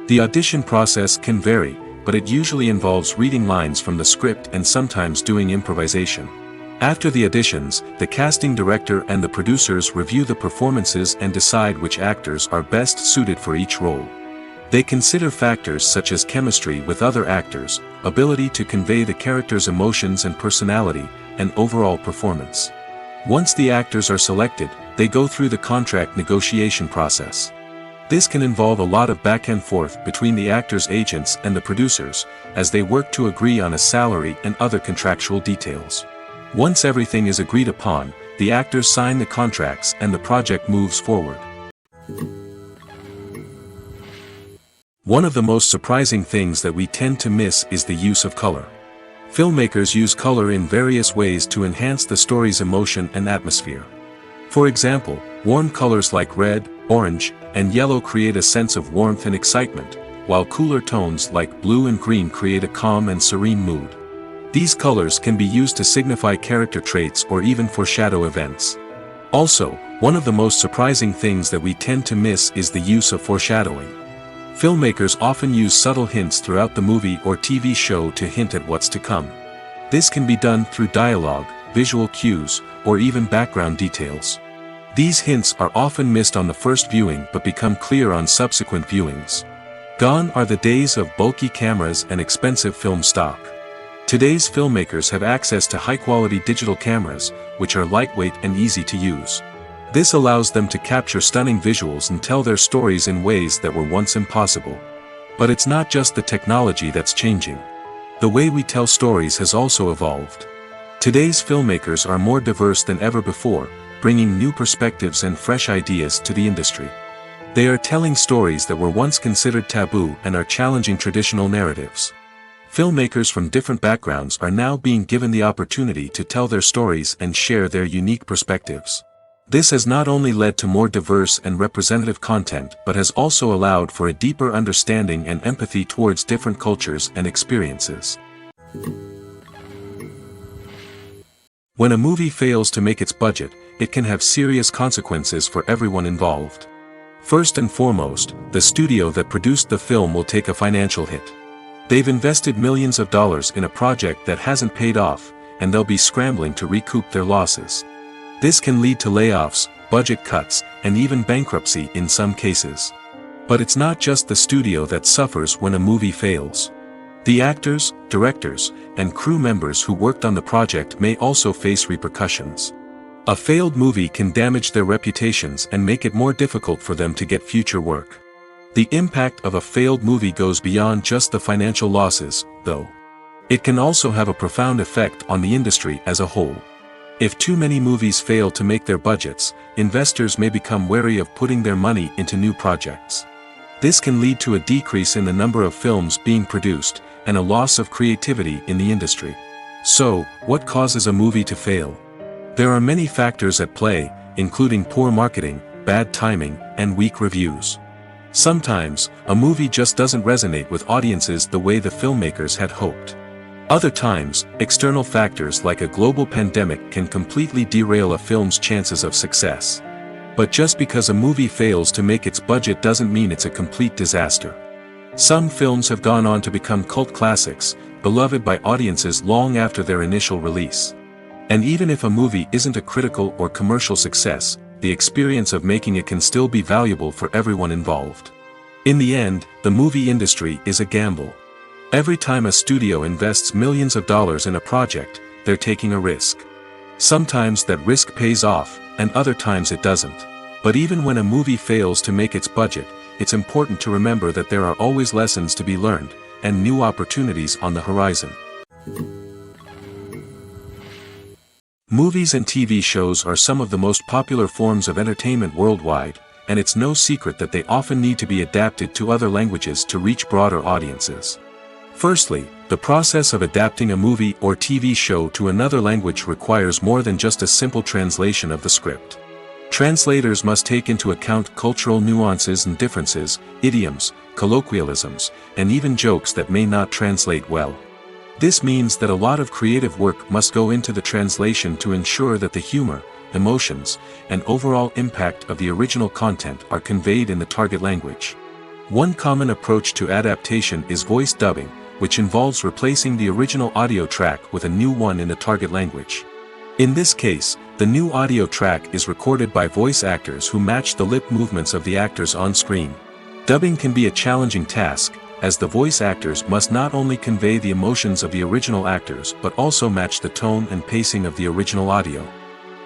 The audition process can vary, but it usually involves reading lines from the script and sometimes doing improvisation. After the auditions, the casting director and the producers review the performances and decide which actors are best suited for each role. They consider factors such as chemistry with other actors, ability to convey the character's emotions and personality, and overall performance. Once the actors are selected, they go through the contract negotiation process. This can involve a lot of back and forth between the actors' agents and the producers, as they work to agree on a salary and other contractual details. Once everything is agreed upon, the actors sign the contracts and the project moves forward. One of the most surprising things that we tend to miss is the use of color. Filmmakers use color in various ways to enhance the story's emotion and atmosphere. For example, warm colors like red, orange, and yellow create a sense of warmth and excitement, while cooler tones like blue and green create a calm and serene mood. These colors can be used to signify character traits or even foreshadow events. Also, one of the most surprising things that we tend to miss is the use of foreshadowing. Filmmakers often use subtle hints throughout the movie or TV show to hint at what's to come. This can be done through dialogue, visual cues, or even background details. These hints are often missed on the first viewing but become clear on subsequent viewings. Gone are the days of bulky cameras and expensive film stock. Today's filmmakers have access to high-quality digital cameras, which are lightweight and easy to use. This allows them to capture stunning visuals and tell their stories in ways that were once impossible. But it's not just the technology that's changing. The way we tell stories has also evolved. Today's filmmakers are more diverse than ever before, bringing new perspectives and fresh ideas to the industry. They are telling stories that were once considered taboo and are challenging traditional narratives. Filmmakers from different backgrounds are now being given the opportunity to tell their stories and share their unique perspectives. This has not only led to more diverse and representative content but has also allowed for a deeper understanding and empathy towards different cultures and experiences. When a movie fails to make its budget, it can have serious consequences for everyone involved. First and foremost, the studio that produced the film will take a financial hit. They've invested millions of dollars in a project that hasn't paid off, and they'll be scrambling to recoup their losses. This can lead to layoffs, budget cuts, and even bankruptcy in some cases. But it's not just the studio that suffers when a movie fails. The actors, directors, and crew members who worked on the project may also face repercussions. A failed movie can damage their reputations and make it more difficult for them to get future work. The impact of a failed movie goes beyond just the financial losses, though. It can also have a profound effect on the industry as a whole. If too many movies fail to make their budgets, investors may become wary of putting their money into new projects. This can lead to a decrease in the number of films being produced, and a loss of creativity in the industry. So, what causes a movie to fail? There are many factors at play, including poor marketing, bad timing, and weak reviews. Sometimes, a movie just doesn't resonate with audiences the way the filmmakers had hoped. Other times, external factors like a global pandemic can completely derail a film's chances of success. But just because a movie fails to make its budget doesn't mean it's a complete disaster. Some films have gone on to become cult classics, beloved by audiences long after their initial release. And even if a movie isn't a critical or commercial success, the experience of making it can still be valuable for everyone involved. In the end, the movie industry is a gamble. Every time a studio invests millions of dollars in a project, they're taking a risk. Sometimes that risk pays off, and other times it doesn't. But even when a movie fails to make its budget, it's important to remember that there are always lessons to be learned, and new opportunities on the horizon. Movies and TV shows are some of the most popular forms of entertainment worldwide, and it's no secret that they often need to be adapted to other languages to reach broader audiences. Firstly, the process of adapting a movie or TV show to another language requires more than just a simple translation of the script. Translators must take into account cultural nuances and differences, idioms, colloquialisms, and even jokes that may not translate well. This means that a lot of creative work must go into the translation to ensure that the humor, emotions, and overall impact of the original content are conveyed in the target language. One common approach to adaptation is voice dubbing, which involves replacing the original audio track with a new one in the target language. In this case, the new audio track is recorded by voice actors who match the lip movements of the actors on screen. Dubbing can be a challenging task, as the voice actors must not only convey the emotions of the original actors but also match the tone and pacing of the original audio.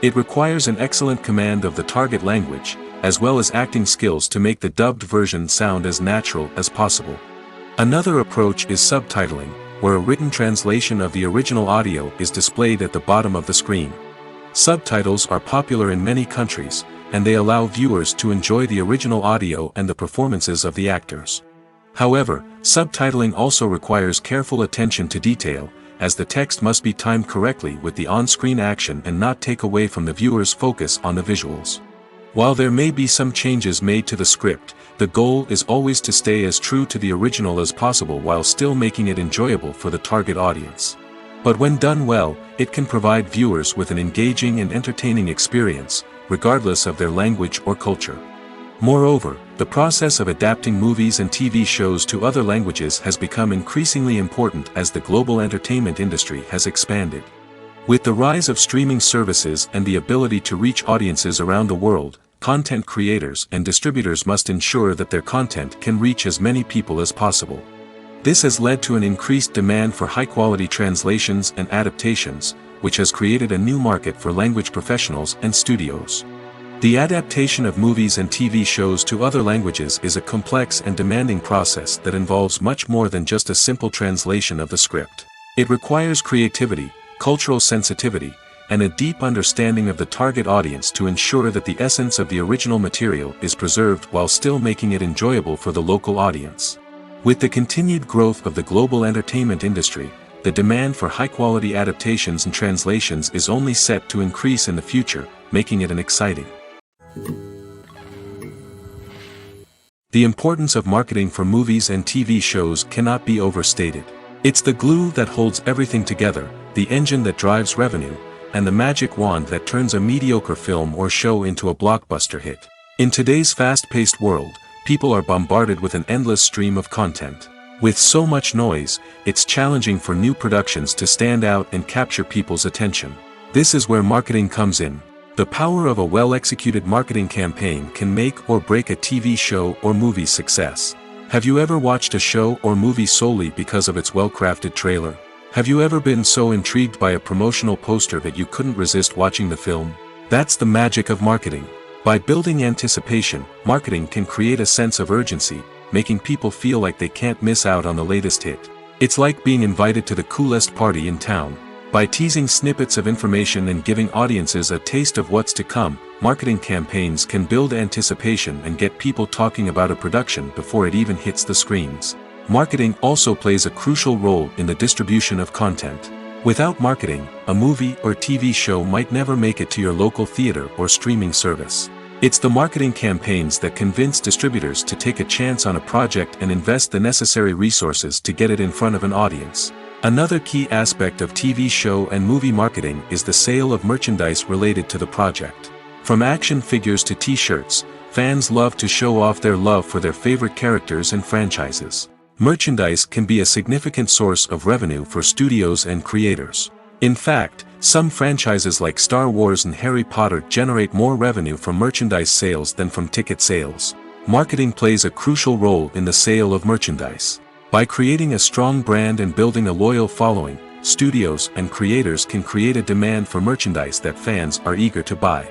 It requires an excellent command of the target language, as well as acting skills to make the dubbed version sound as natural as possible. Another approach is subtitling, where a written translation of the original audio is displayed at the bottom of the screen. Subtitles are popular in many countries, and they allow viewers to enjoy the original audio and the performances of the actors. However, subtitling also requires careful attention to detail, as the text must be timed correctly with the on-screen action and not take away from the viewer's focus on the visuals. While there may be some changes made to the script, the goal is always to stay as true to the original as possible while still making it enjoyable for the target audience. But when done well, it can provide viewers with an engaging and entertaining experience, regardless of their language or culture. Moreover, The process of adapting movies and TV shows to other languages has become increasingly important as the global entertainment industry has expanded. With the rise of streaming services and the ability to reach audiences around the world, content creators and distributors must ensure that their content can reach as many people as possible. This has led to an increased demand for high-quality translations and adaptations, which has created a new market for language professionals and studios. The adaptation of movies and TV shows to other languages is a complex and demanding process that involves much more than just a simple translation of the script. It requires creativity, cultural sensitivity, and a deep understanding of the target audience to ensure that the essence of the original material is preserved while still making it enjoyable for the local audience. With the continued growth of the global entertainment industry, the demand for high-quality adaptations and translations is only set to increase in the future, making it an exciting. The importance of marketing for movies and TV shows cannot be overstated. It's the glue that holds everything together, the engine that drives revenue, and the magic wand that turns a mediocre film or show into a blockbuster hit. In today's fast-paced world, people are bombarded with an endless stream of content. With so much noise, it's challenging for new productions to stand out and capture people's attention. This is where marketing comes in. The power of a well-executed marketing campaign can make or break a TV show or movie's success. Have you ever watched a show or movie solely because of its well-crafted trailer? Have you ever been so intrigued by a promotional poster that you couldn't resist watching the film? That's the magic of marketing. By building anticipation, marketing can create a sense of urgency, making people feel like they can't miss out on the latest hit. It's like being invited to the coolest party in town. By teasing snippets of information and giving audiences a taste of what's to come, marketing campaigns can build anticipation and get people talking about a production before it even hits the screens. Marketing also plays a crucial role in the distribution of content. Without marketing, a movie or TV show might never make it to your local theater or streaming service. It's the marketing campaigns that convince distributors to take a chance on a project and invest the necessary resources to get it in front of an audience. Another key aspect of TV show and movie marketing is the sale of merchandise related to the project. From action figures to t-shirts, fans love to show off their love for their favorite characters and franchises. Merchandise can be a significant source of revenue for studios and creators. In fact, some franchises like Star Wars and Harry Potter generate more revenue from merchandise sales than from ticket sales. Marketing plays a crucial role in the sale of merchandise. By creating a strong brand and building a loyal following, studios and creators can create a demand for merchandise that fans are eager to buy.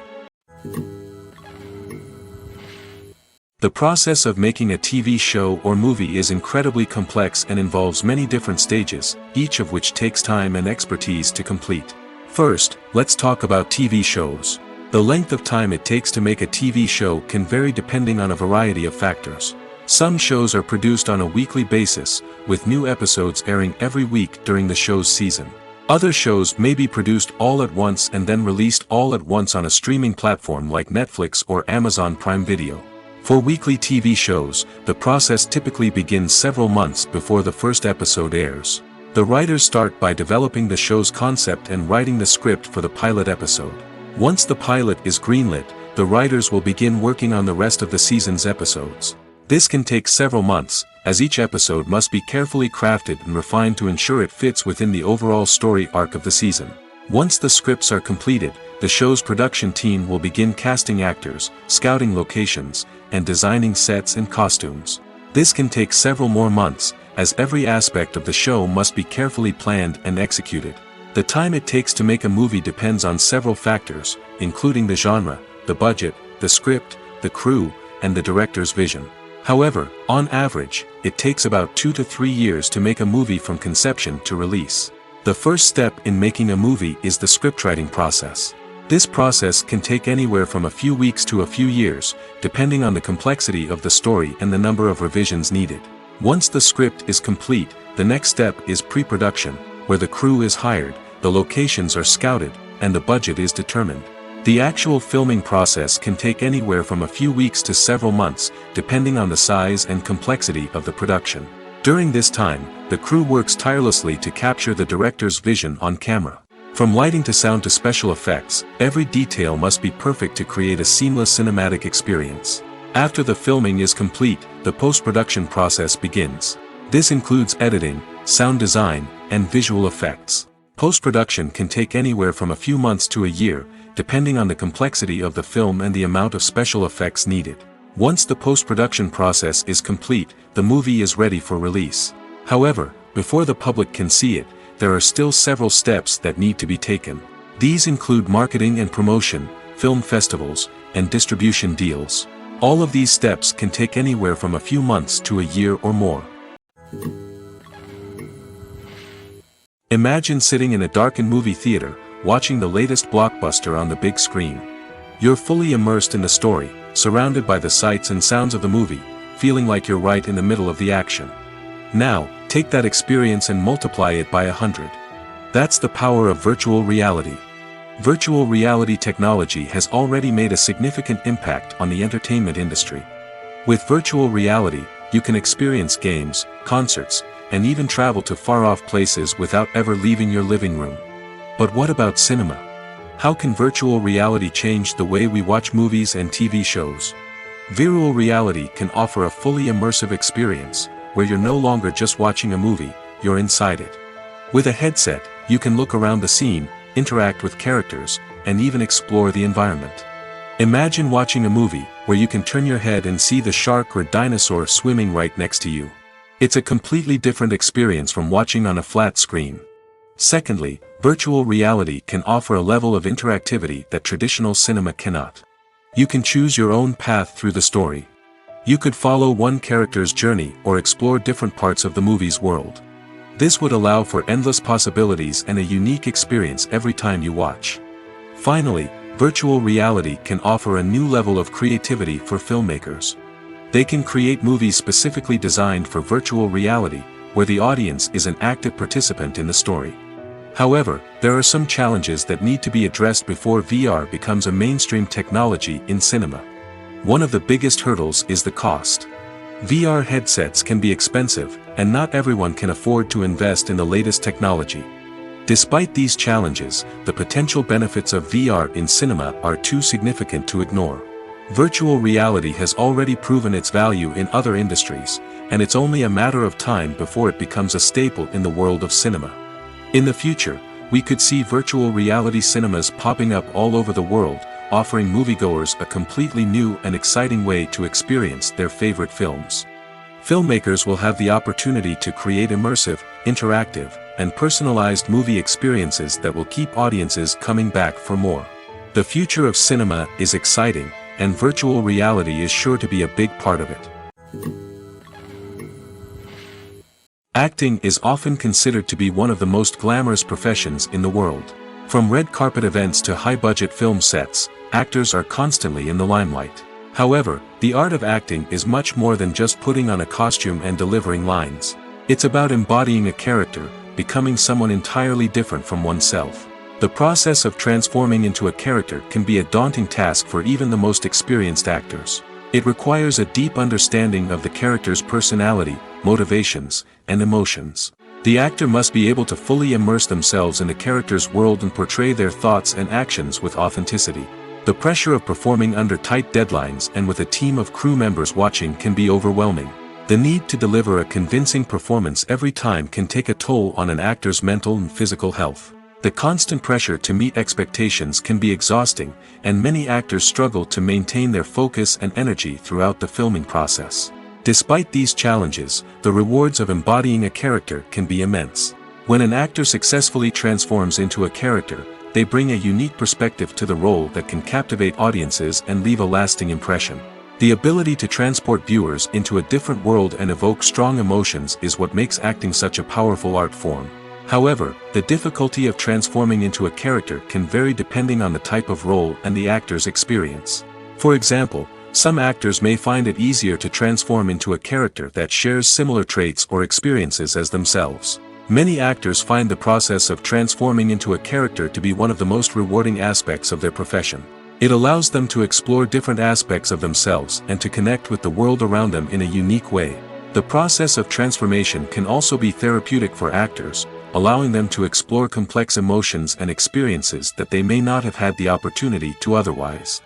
The process of making a TV show or movie is incredibly complex and involves many different stages, each of which takes time and expertise to complete. First, let's talk about TV shows. The length of time it takes to make a TV show can vary depending on a variety of factors. Some shows are produced on a weekly basis, with new episodes airing every week during the show's season. Other shows may be produced all at once and then released all at once on a streaming platform like Netflix or Amazon Prime Video. For weekly TV shows, the process typically begins several months before the first episode airs. The writers start by developing the show's concept and writing the script for the pilot episode. Once the pilot is greenlit, the writers will begin working on the rest of the season's episodes. This can take several months, as each episode must be carefully crafted and refined to ensure it fits within the overall story arc of the season. Once the scripts are completed, the show's production team will begin casting actors, scouting locations, and designing sets and costumes. This can take several more months, as every aspect of the show must be carefully planned and executed. The time it takes to make a movie depends on several factors, including the genre, the budget, the script, the crew, and the director's vision. However, on average, it takes about 2 to 3 years to make a movie from conception to release. The first step in making a movie is the scriptwriting process. This process can take anywhere from a few weeks to a few years, depending on the complexity of the story and the number of revisions needed. Once the script is complete, the next step is pre-production, where the crew is hired, the locations are scouted, and the budget is determined. The actual filming process can take anywhere from a few weeks to several months, depending on the size and complexity of the production. During this time, the crew works tirelessly to capture the director's vision on camera. From lighting to sound to special effects, every detail must be perfect to create a seamless cinematic experience. After the filming is complete, the post-production process begins. This includes editing, sound design, and visual effects. Post-production can take anywhere from a few months to a year, depending on the complexity of the film and the amount of special effects needed. Once the post-production process is complete, the movie is ready for release. However, before the public can see it, there are still several steps that need to be taken. These include marketing and promotion, film festivals, and distribution deals. All of these steps can take anywhere from a few months to a year or more. Imagine sitting in a darkened movie theater, watching the latest blockbuster on the big screen. You're fully immersed in the story, surrounded by the sights and sounds of the movie, feeling like you're right in the middle of the action. Now, take that experience and multiply it by 100. That's the power of virtual reality. Virtual reality technology has already made a significant impact on the entertainment industry. With virtual reality, you can experience games, concerts, and even travel to far-off places without ever leaving your living room. But what about cinema? How can virtual reality change the way we watch movies and TV shows? Virtual reality can offer a fully immersive experience, where you're no longer just watching a movie, you're inside it. With a headset, you can look around the scene, interact with characters, and even explore the environment. Imagine watching a movie where you can turn your head and see the shark or dinosaur swimming right next to you. It's a completely different experience from watching on a flat screen. Secondly, virtual reality can offer a level of interactivity that traditional cinema cannot. You can choose your own path through the story. You could follow one character's journey or explore different parts of the movie's world. This would allow for endless possibilities and a unique experience every time you watch. Finally, virtual reality can offer a new level of creativity for filmmakers. They can create movies specifically designed for virtual reality, where the audience is an active participant in the story. However, there are some challenges that need to be addressed before VR becomes a mainstream technology in cinema. One of the biggest hurdles is the cost. VR headsets can be expensive, and not everyone can afford to invest in the latest technology. Despite these challenges, the potential benefits of VR in cinema are too significant to ignore. Virtual reality has already proven its value in other industries, and it's only a matter of time before it becomes a staple in the world of cinema. In the future, we could see virtual reality cinemas popping up all over the world, offering moviegoers a completely new and exciting way to experience their favorite films. Filmmakers will have the opportunity to create immersive, interactive, and personalized movie experiences that will keep audiences coming back for more. The future of cinema is exciting, and virtual reality is sure to be a big part of it. Acting is often considered to be one of the most glamorous professions in the world. From red carpet events to high-budget film sets, actors are constantly in the limelight. However, the art of acting is much more than just putting on a costume and delivering lines. It's about embodying a character, becoming someone entirely different from oneself. The process of transforming into a character can be a daunting task for even the most experienced actors. It requires a deep understanding of the character's personality, motivations, and emotions. The actor must be able to fully immerse themselves in the character's world and portray their thoughts and actions with authenticity. The pressure of performing under tight deadlines and with a team of crew members watching can be overwhelming. The need to deliver a convincing performance every time can take a toll on an actor's mental and physical health. The constant pressure to meet expectations can be exhausting, and many actors struggle to maintain their focus and energy throughout the filming process. Despite these challenges, the rewards of embodying a character can be immense. When an actor successfully transforms into a character, they bring a unique perspective to the role that can captivate audiences and leave a lasting impression. The ability to transport viewers into a different world and evoke strong emotions is what makes acting such a powerful art form. However, the difficulty of transforming into a character can vary depending on the type of role and the actor's experience. For example, some actors may find it easier to transform into a character that shares similar traits or experiences as themselves. Many actors find the process of transforming into a character to be one of the most rewarding aspects of their profession. It allows them to explore different aspects of themselves and to connect with the world around them in a unique way. The process of transformation can also be therapeutic for actors, allowing them to explore complex emotions and experiences that they may not have had the opportunity to otherwise.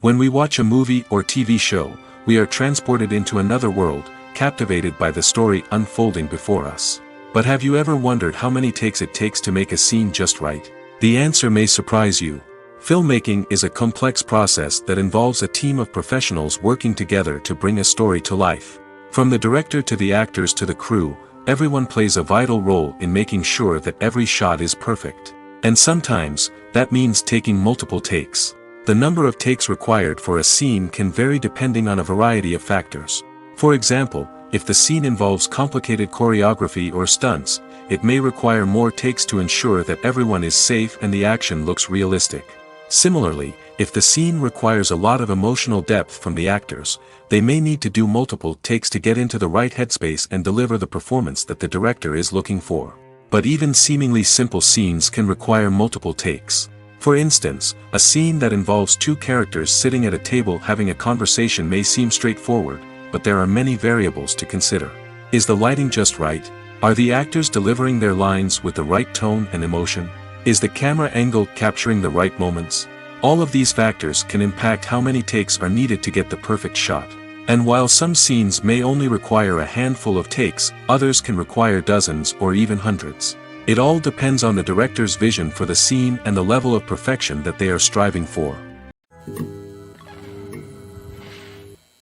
When we watch a movie or TV show, we are transported into another world, captivated by the story unfolding before us. But have you ever wondered how many takes it takes to make a scene just right? The answer may surprise you. Filmmaking is a complex process that involves a team of professionals working together to bring a story to life. From the director to the actors to the crew, everyone plays a vital role in making sure that every shot is perfect. And sometimes, that means taking multiple takes. The number of takes required for a scene can vary depending on a variety of factors. For example, if the scene involves complicated choreography or stunts, it may require more takes to ensure that everyone is safe and the action looks realistic. Similarly, if the scene requires a lot of emotional depth from the actors, they may need to do multiple takes to get into the right headspace and deliver the performance that the director is looking for. But even seemingly simple scenes can require multiple takes. For instance, a scene that involves two characters sitting at a table having a conversation may seem straightforward, but there are many variables to consider. Is the lighting just right? Are the actors delivering their lines with the right tone and emotion? Is the camera angle capturing the right moments? All of these factors can impact how many takes are needed to get the perfect shot. And while some scenes may only require a handful of takes, others can require dozens or even hundreds. It all depends on the director's vision for the scene and the level of perfection that they are striving for.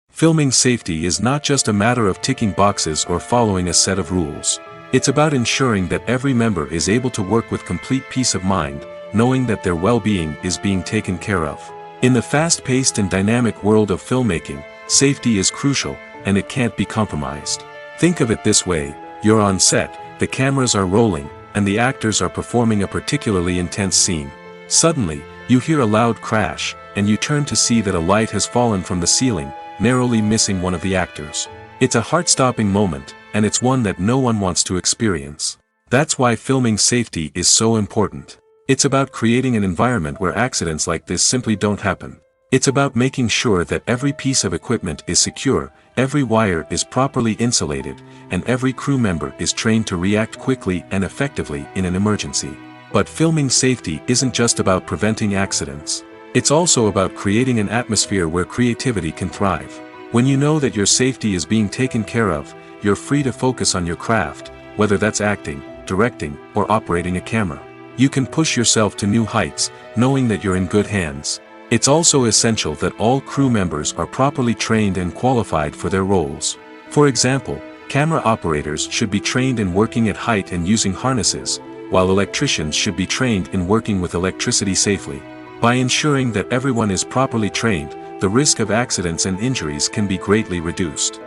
Filming safety is not just a matter of ticking boxes or following a set of rules. It's about ensuring that every member is able to work with complete peace of mind, knowing that their well-being is being taken care of. In the fast-paced and dynamic world of filmmaking, safety is crucial, and it can't be compromised. Think of it this way: you're on set, the cameras are rolling, and the actors are performing a particularly intense scene. Suddenly, you hear a loud crash, and you turn to see that a light has fallen from the ceiling, narrowly missing one of the actors. It's a heart-stopping moment, and it's one that no one wants to experience. That's why filming safety is so important. It's about creating an environment where accidents like this simply don't happen. It's about making sure that every piece of equipment is secure, every wire is properly insulated, and every crew member is trained to react quickly and effectively in an emergency. But filming safety isn't just about preventing accidents. It's also about creating an atmosphere where creativity can thrive. When you know that your safety is being taken care of, you're free to focus on your craft, whether that's acting, directing, or operating a camera. You can push yourself to new heights, knowing that you're in good hands. It's also essential that all crew members are properly trained and qualified for their roles. For example, camera operators should be trained in working at height and using harnesses, while electricians should be trained in working with electricity safely. By ensuring that everyone is properly trained, the risk of accidents and injuries can be greatly reduced.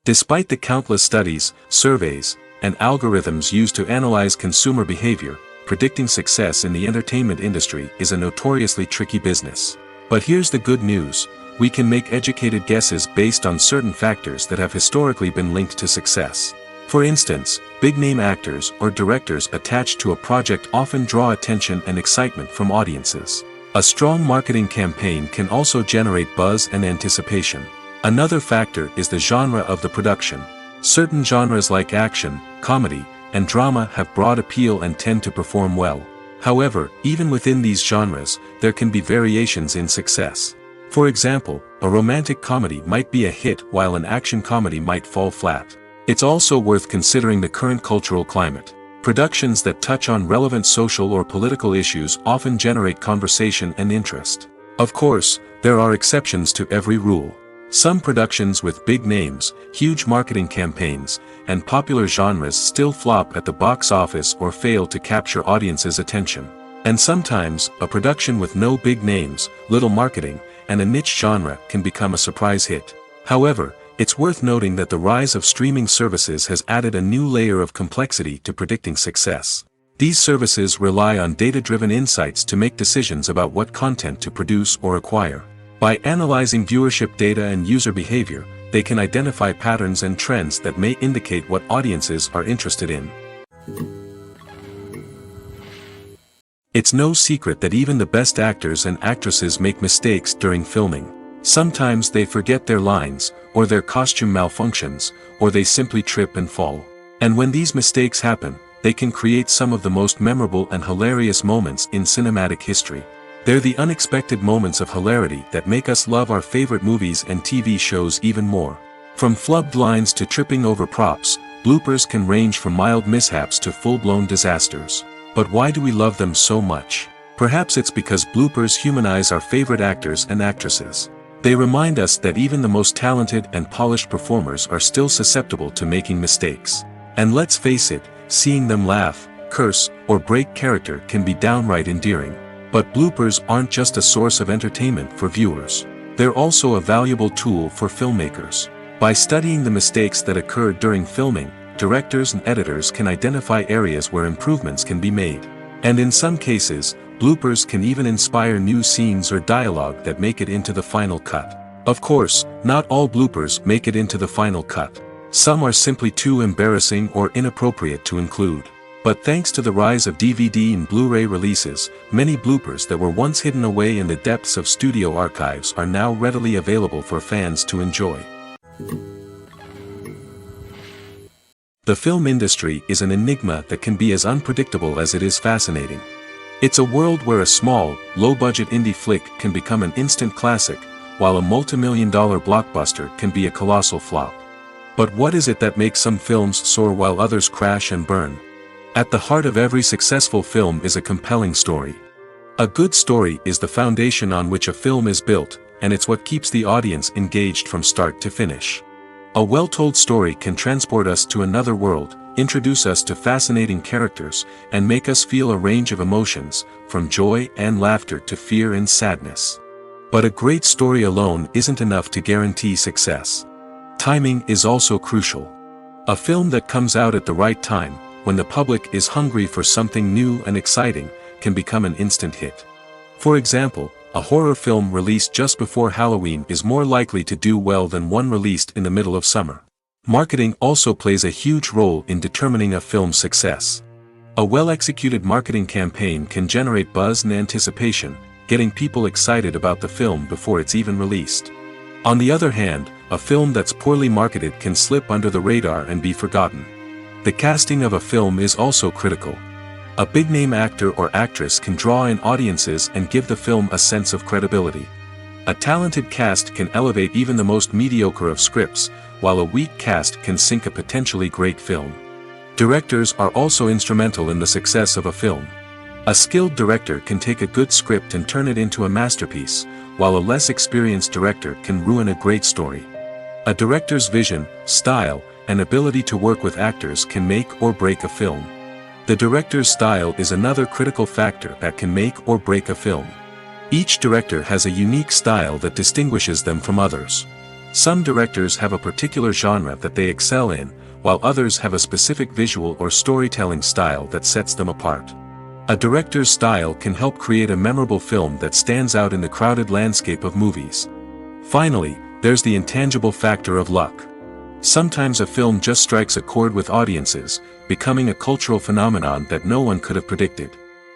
Despite the countless studies, surveys, and algorithms used to analyze consumer behavior, predicting success in the entertainment industry is a notoriously tricky business. But here's the good news: we can make educated guesses based on certain factors that have historically been linked to success. For instance, big-name actors or directors attached to a project often draw attention and excitement from audiences. A strong marketing campaign can also generate buzz and anticipation. Another factor is the genre of the production. Certain genres like action, comedy, and drama have broad appeal and tend to perform well. However, even within these genres, there can be variations in success. For example, a romantic comedy might be a hit while an action comedy might fall flat. It's also worth considering the current cultural climate. Productions that touch on relevant social or political issues often generate conversation and interest. Of course, there are exceptions to every rule. Some productions with big names, huge marketing campaigns, and popular genres still flop at the box office or fail to capture audiences' attention. And sometimes, a production with no big names, little marketing, and a niche genre can become a surprise hit. However, it's worth noting that the rise of streaming services has added a new layer of complexity to predicting success. These services rely on data-driven insights to make decisions about what content to produce or acquire. By analyzing viewership data and user behavior, they can identify patterns and trends that may indicate what audiences are interested in. It's no secret that even the best actors and actresses make mistakes during filming. Sometimes they forget their lines, or their costume malfunctions, or they simply trip and fall. And when these mistakes happen, they can create some of the most memorable and hilarious moments in cinematic history. They're the unexpected moments of hilarity that make us love our favorite movies and TV shows even more. From flubbed lines to tripping over props, bloopers can range from mild mishaps to full-blown disasters. But why do we love them so much? Perhaps it's because bloopers humanize our favorite actors and actresses. They remind us that even the most talented and polished performers are still susceptible to making mistakes. And let's face it, seeing them laugh, curse, or break character can be downright endearing. But bloopers aren't just a source of entertainment for viewers. They're also a valuable tool for filmmakers. By studying the mistakes that occurred during filming, directors and editors can identify areas where improvements can be made. And in some cases, bloopers can even inspire new scenes or dialogue that make it into the final cut. Of course, not all bloopers make it into the final cut. Some are simply too embarrassing or inappropriate to include. But thanks to the rise of DVD and Blu-ray releases, many bloopers that were once hidden away in the depths of studio archives are now readily available for fans to enjoy. The film industry is an enigma that can be as unpredictable as it is fascinating. It's a world where a small, low-budget indie flick can become an instant classic, while a multi-million-dollar blockbuster can be a colossal flop. But what is it that makes some films soar while others crash and burn? At the heart of every successful film is a compelling story. A good story is the foundation on which a film is built, and it's what keeps the audience engaged from start to finish. A well-told story can transport us to another world, introduce us to fascinating characters, and make us feel a range of emotions, from joy and laughter to fear and sadness. But a great story alone isn't enough to guarantee success. Timing is also crucial. A film that comes out at the right time, when the public is hungry for something new and exciting, can become an instant hit. For example, a horror film released just before Halloween is more likely to do well than one released in the middle of summer. Marketing also plays a huge role in determining a film's success. A well-executed marketing campaign can generate buzz and anticipation, getting people excited about the film before it's even released. On the other hand, a film that's poorly marketed can slip under the radar and be forgotten. The casting of a film is also critical. A big-name actor or actress can draw in audiences and give the film a sense of credibility. A talented cast can elevate even the most mediocre of scripts, while a weak cast can sink a potentially great film. Directors are also instrumental in the success of a film. A skilled director can take a good script and turn it into a masterpiece, while a less experienced director can ruin a great story. A director's vision, style, and ability to work with actors can make or break a film. The director's style is another critical factor that can make or break a film. Each director has a unique style that distinguishes them from others. Some directors have a particular genre that they excel in, while others have a specific visual or storytelling style that sets them apart. A director's style can help create a memorable film that stands out in the crowded landscape of movies. Finally, there's the intangible factor of luck. Sometimes a film just strikes a chord with audiences, becoming a cultural phenomenon that no one could have predicted.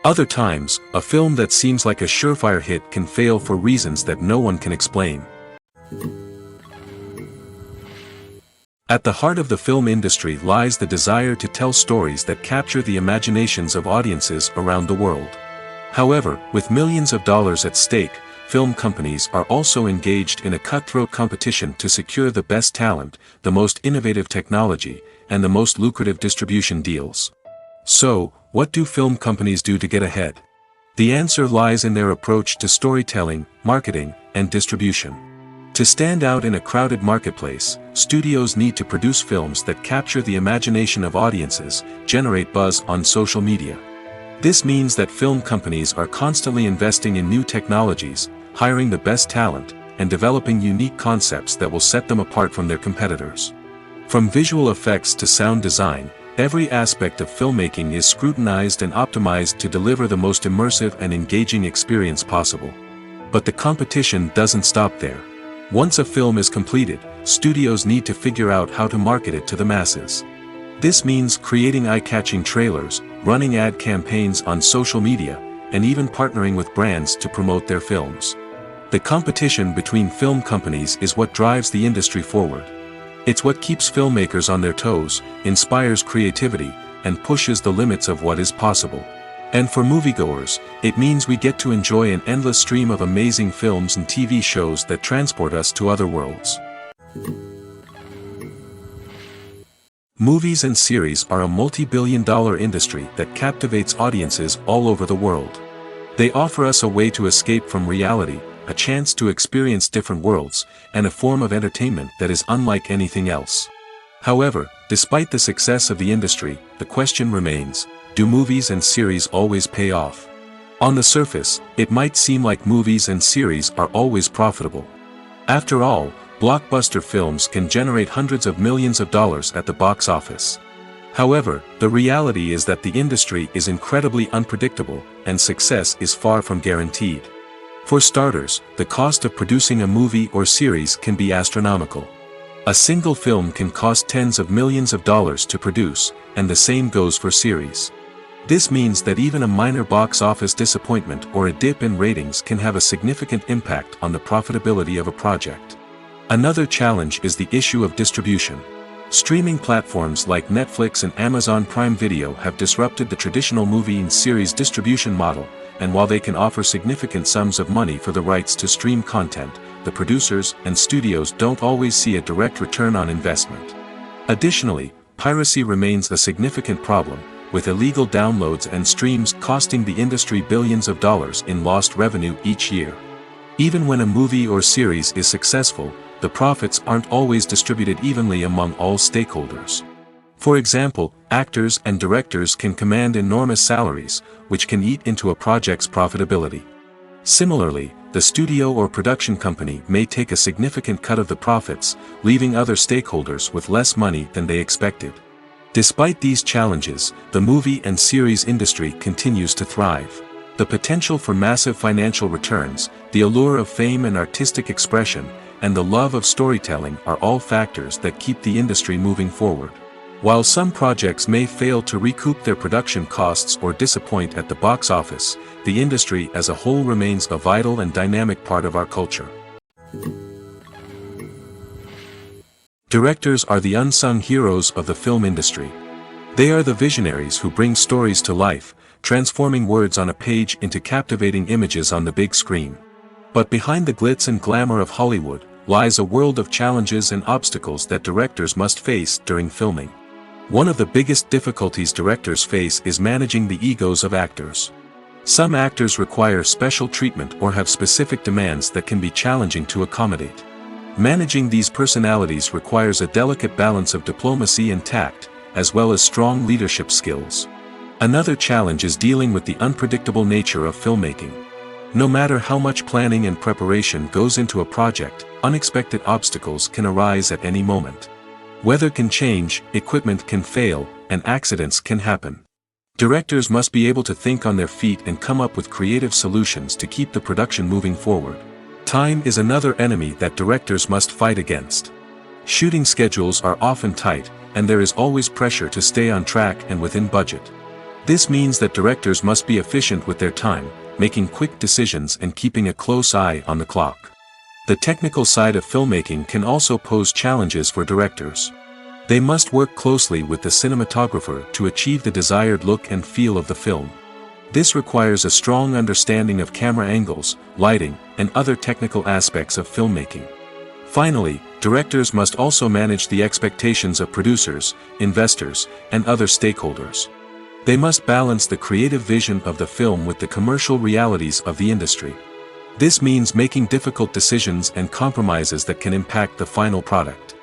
Other times, a film that seems like a surefire hit can fail for reasons that no one can explain. At the heart of the film industry lies the desire to tell stories that capture the imaginations of audiences around the world. However, with millions of dollars at stake, film companies are also engaged in a cutthroat competition to secure the best talent, the most innovative technology, and the most lucrative distribution deals. So, what do film companies do to get ahead? The answer lies in their approach to storytelling, marketing, and distribution. To stand out in a crowded marketplace, studios need to produce films that capture the imagination of audiences, generate buzz on social media. This means that film companies are constantly investing in new technologies, hiring the best talent, and developing unique concepts that will set them apart from their competitors. From visual effects to sound design, every aspect of filmmaking is scrutinized and optimized to deliver the most immersive and engaging experience possible. But the competition doesn't stop there. Once a film is completed, studios need to figure out how to market it to the masses. This means creating eye-catching trailers, running ad campaigns on social media, and even partnering with brands to promote their films. The competition between film companies is what drives the industry forward. It's what keeps filmmakers on their toes, inspires creativity, and pushes the limits of what is possible. And for moviegoers, it means we get to enjoy an endless stream of amazing films and TV shows that transport us to other worlds. Movies and series are a multi-billion-dollar industry that captivates audiences all over the world. They offer us a way to escape from reality, a chance to experience different worlds, and a form of entertainment that is unlike anything else. However, despite the success of the industry, the question remains, do movies and series always pay off? On the surface, it might seem like movies and series are always profitable. After all, blockbuster films can generate hundreds of millions of dollars at the box office. However, the reality is that the industry is incredibly unpredictable, and success is far from guaranteed. For starters, the cost of producing a movie or series can be astronomical. A single film can cost tens of millions of dollars to produce, and the same goes for series. This means that even a minor box office disappointment or a dip in ratings can have a significant impact on the profitability of a project. Another challenge is the issue of distribution. Streaming platforms like Netflix and Amazon Prime Video have disrupted the traditional movie and series distribution model, and while they can offer significant sums of money for the rights to stream content, the producers and studios don't always see a direct return on investment. Additionally, piracy remains a significant problem, with illegal downloads and streams costing the industry billions of dollars in lost revenue each year. Even when a movie or series is successful, the profits aren't always distributed evenly among all stakeholders. For example, actors and directors can command enormous salaries, which can eat into a project's profitability. Similarly, the studio or production company may take a significant cut of the profits, leaving other stakeholders with less money than they expected. Despite these challenges, the movie and series industry continues to thrive. The potential for massive financial returns, the allure of fame and artistic expression, and the love of storytelling are all factors that keep the industry moving forward. While some projects may fail to recoup their production costs or disappoint at the box office, the industry as a whole remains a vital and dynamic part of our culture. Directors are the unsung heroes of the film industry. They are the visionaries who bring stories to life, transforming words on a page into captivating images on the big screen. But behind the glitz and glamour of Hollywood, lies a world of challenges and obstacles that directors must face during filming. One of the biggest difficulties directors face is managing the egos of actors. Some actors require special treatment or have specific demands that can be challenging to accommodate. Managing these personalities requires a delicate balance of diplomacy and tact, as well as strong leadership skills. Another challenge is dealing with the unpredictable nature of filmmaking. No matter how much planning and preparation goes into a project, unexpected obstacles can arise at any moment. Weather can change, equipment can fail, and accidents can happen. Directors must be able to think on their feet and come up with creative solutions to keep the production moving forward. Time is another enemy that directors must fight against. Shooting schedules are often tight, and there is always pressure to stay on track and within budget. This means that directors must be efficient with their time, making quick decisions and keeping a close eye on the clock. The technical side of filmmaking can also pose challenges for directors. They must work closely with the cinematographer to achieve the desired look and feel of the film. This requires a strong understanding of camera angles, lighting, and other technical aspects of filmmaking. Finally, directors must also manage the expectations of producers, investors, and other stakeholders. They must balance the creative vision of the film with the commercial realities of the industry. This means making difficult decisions and compromises that can impact the final product.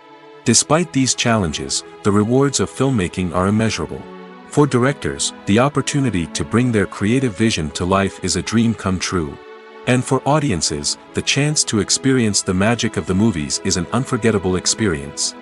Despite these challenges, the rewards of filmmaking are immeasurable. For directors, the opportunity to bring their creative vision to life is a dream come true. And for audiences, the chance to experience the magic of the movies is an unforgettable experience.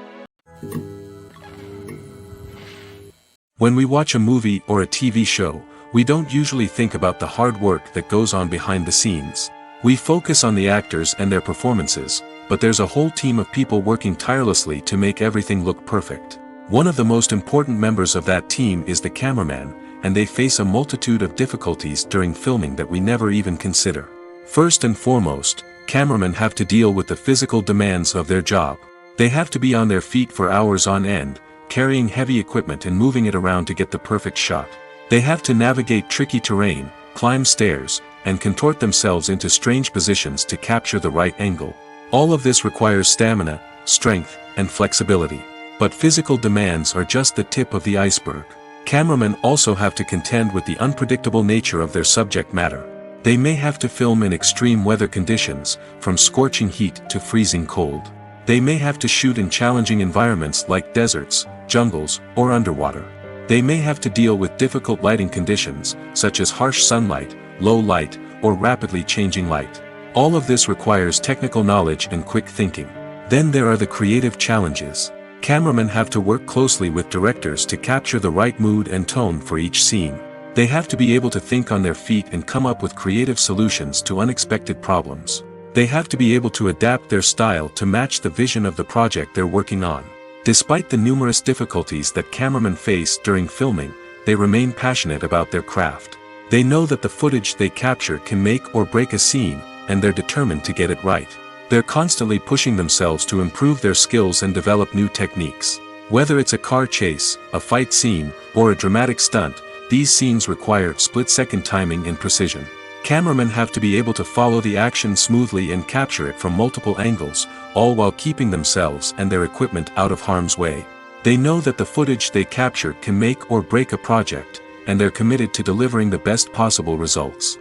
When we watch a movie or a TV show, we don't usually think about the hard work that goes on behind the scenes. We focus on the actors and their performances, but there's a whole team of people working tirelessly to make everything look perfect. One of the most important members of that team is the cameraman, and they face a multitude of difficulties during filming that we never even consider. First and foremost, cameramen have to deal with the physical demands of their job. They have to be on their feet for hours on end, carrying heavy equipment and moving it around to get the perfect shot. They have to navigate tricky terrain, climb stairs, and contort themselves into strange positions to capture the right angle. All of this requires stamina, strength, and flexibility. But physical demands are just the tip of the iceberg. Cameramen also have to contend with the unpredictable nature of their subject matter. They may have to film in extreme weather conditions, from scorching heat to freezing cold. They may have to shoot in challenging environments like deserts, jungles, or underwater. They may have to deal with difficult lighting conditions, such as harsh sunlight, low light, or rapidly changing light. All of this requires technical knowledge and quick thinking. Then there are the creative challenges. Cameramen have to work closely with directors to capture the right mood and tone for each scene. They have to be able to think on their feet and come up with creative solutions to unexpected problems. They have to be able to adapt their style to match the vision of the project they're working on. Despite the numerous difficulties that cameramen face during filming, they remain passionate about their craft. They know that the footage they capture can make or break a scene, and they're determined to get it right. They're constantly pushing themselves to improve their skills and develop new techniques. Whether it's a car chase, a fight scene, or a dramatic stunt, these scenes require split-second timing and precision. Cameramen have to be able to follow the action smoothly and capture it from multiple angles, all while keeping themselves and their equipment out of harm's way. They know that the footage they capture can make or break a project, and they're committed to delivering the best possible results.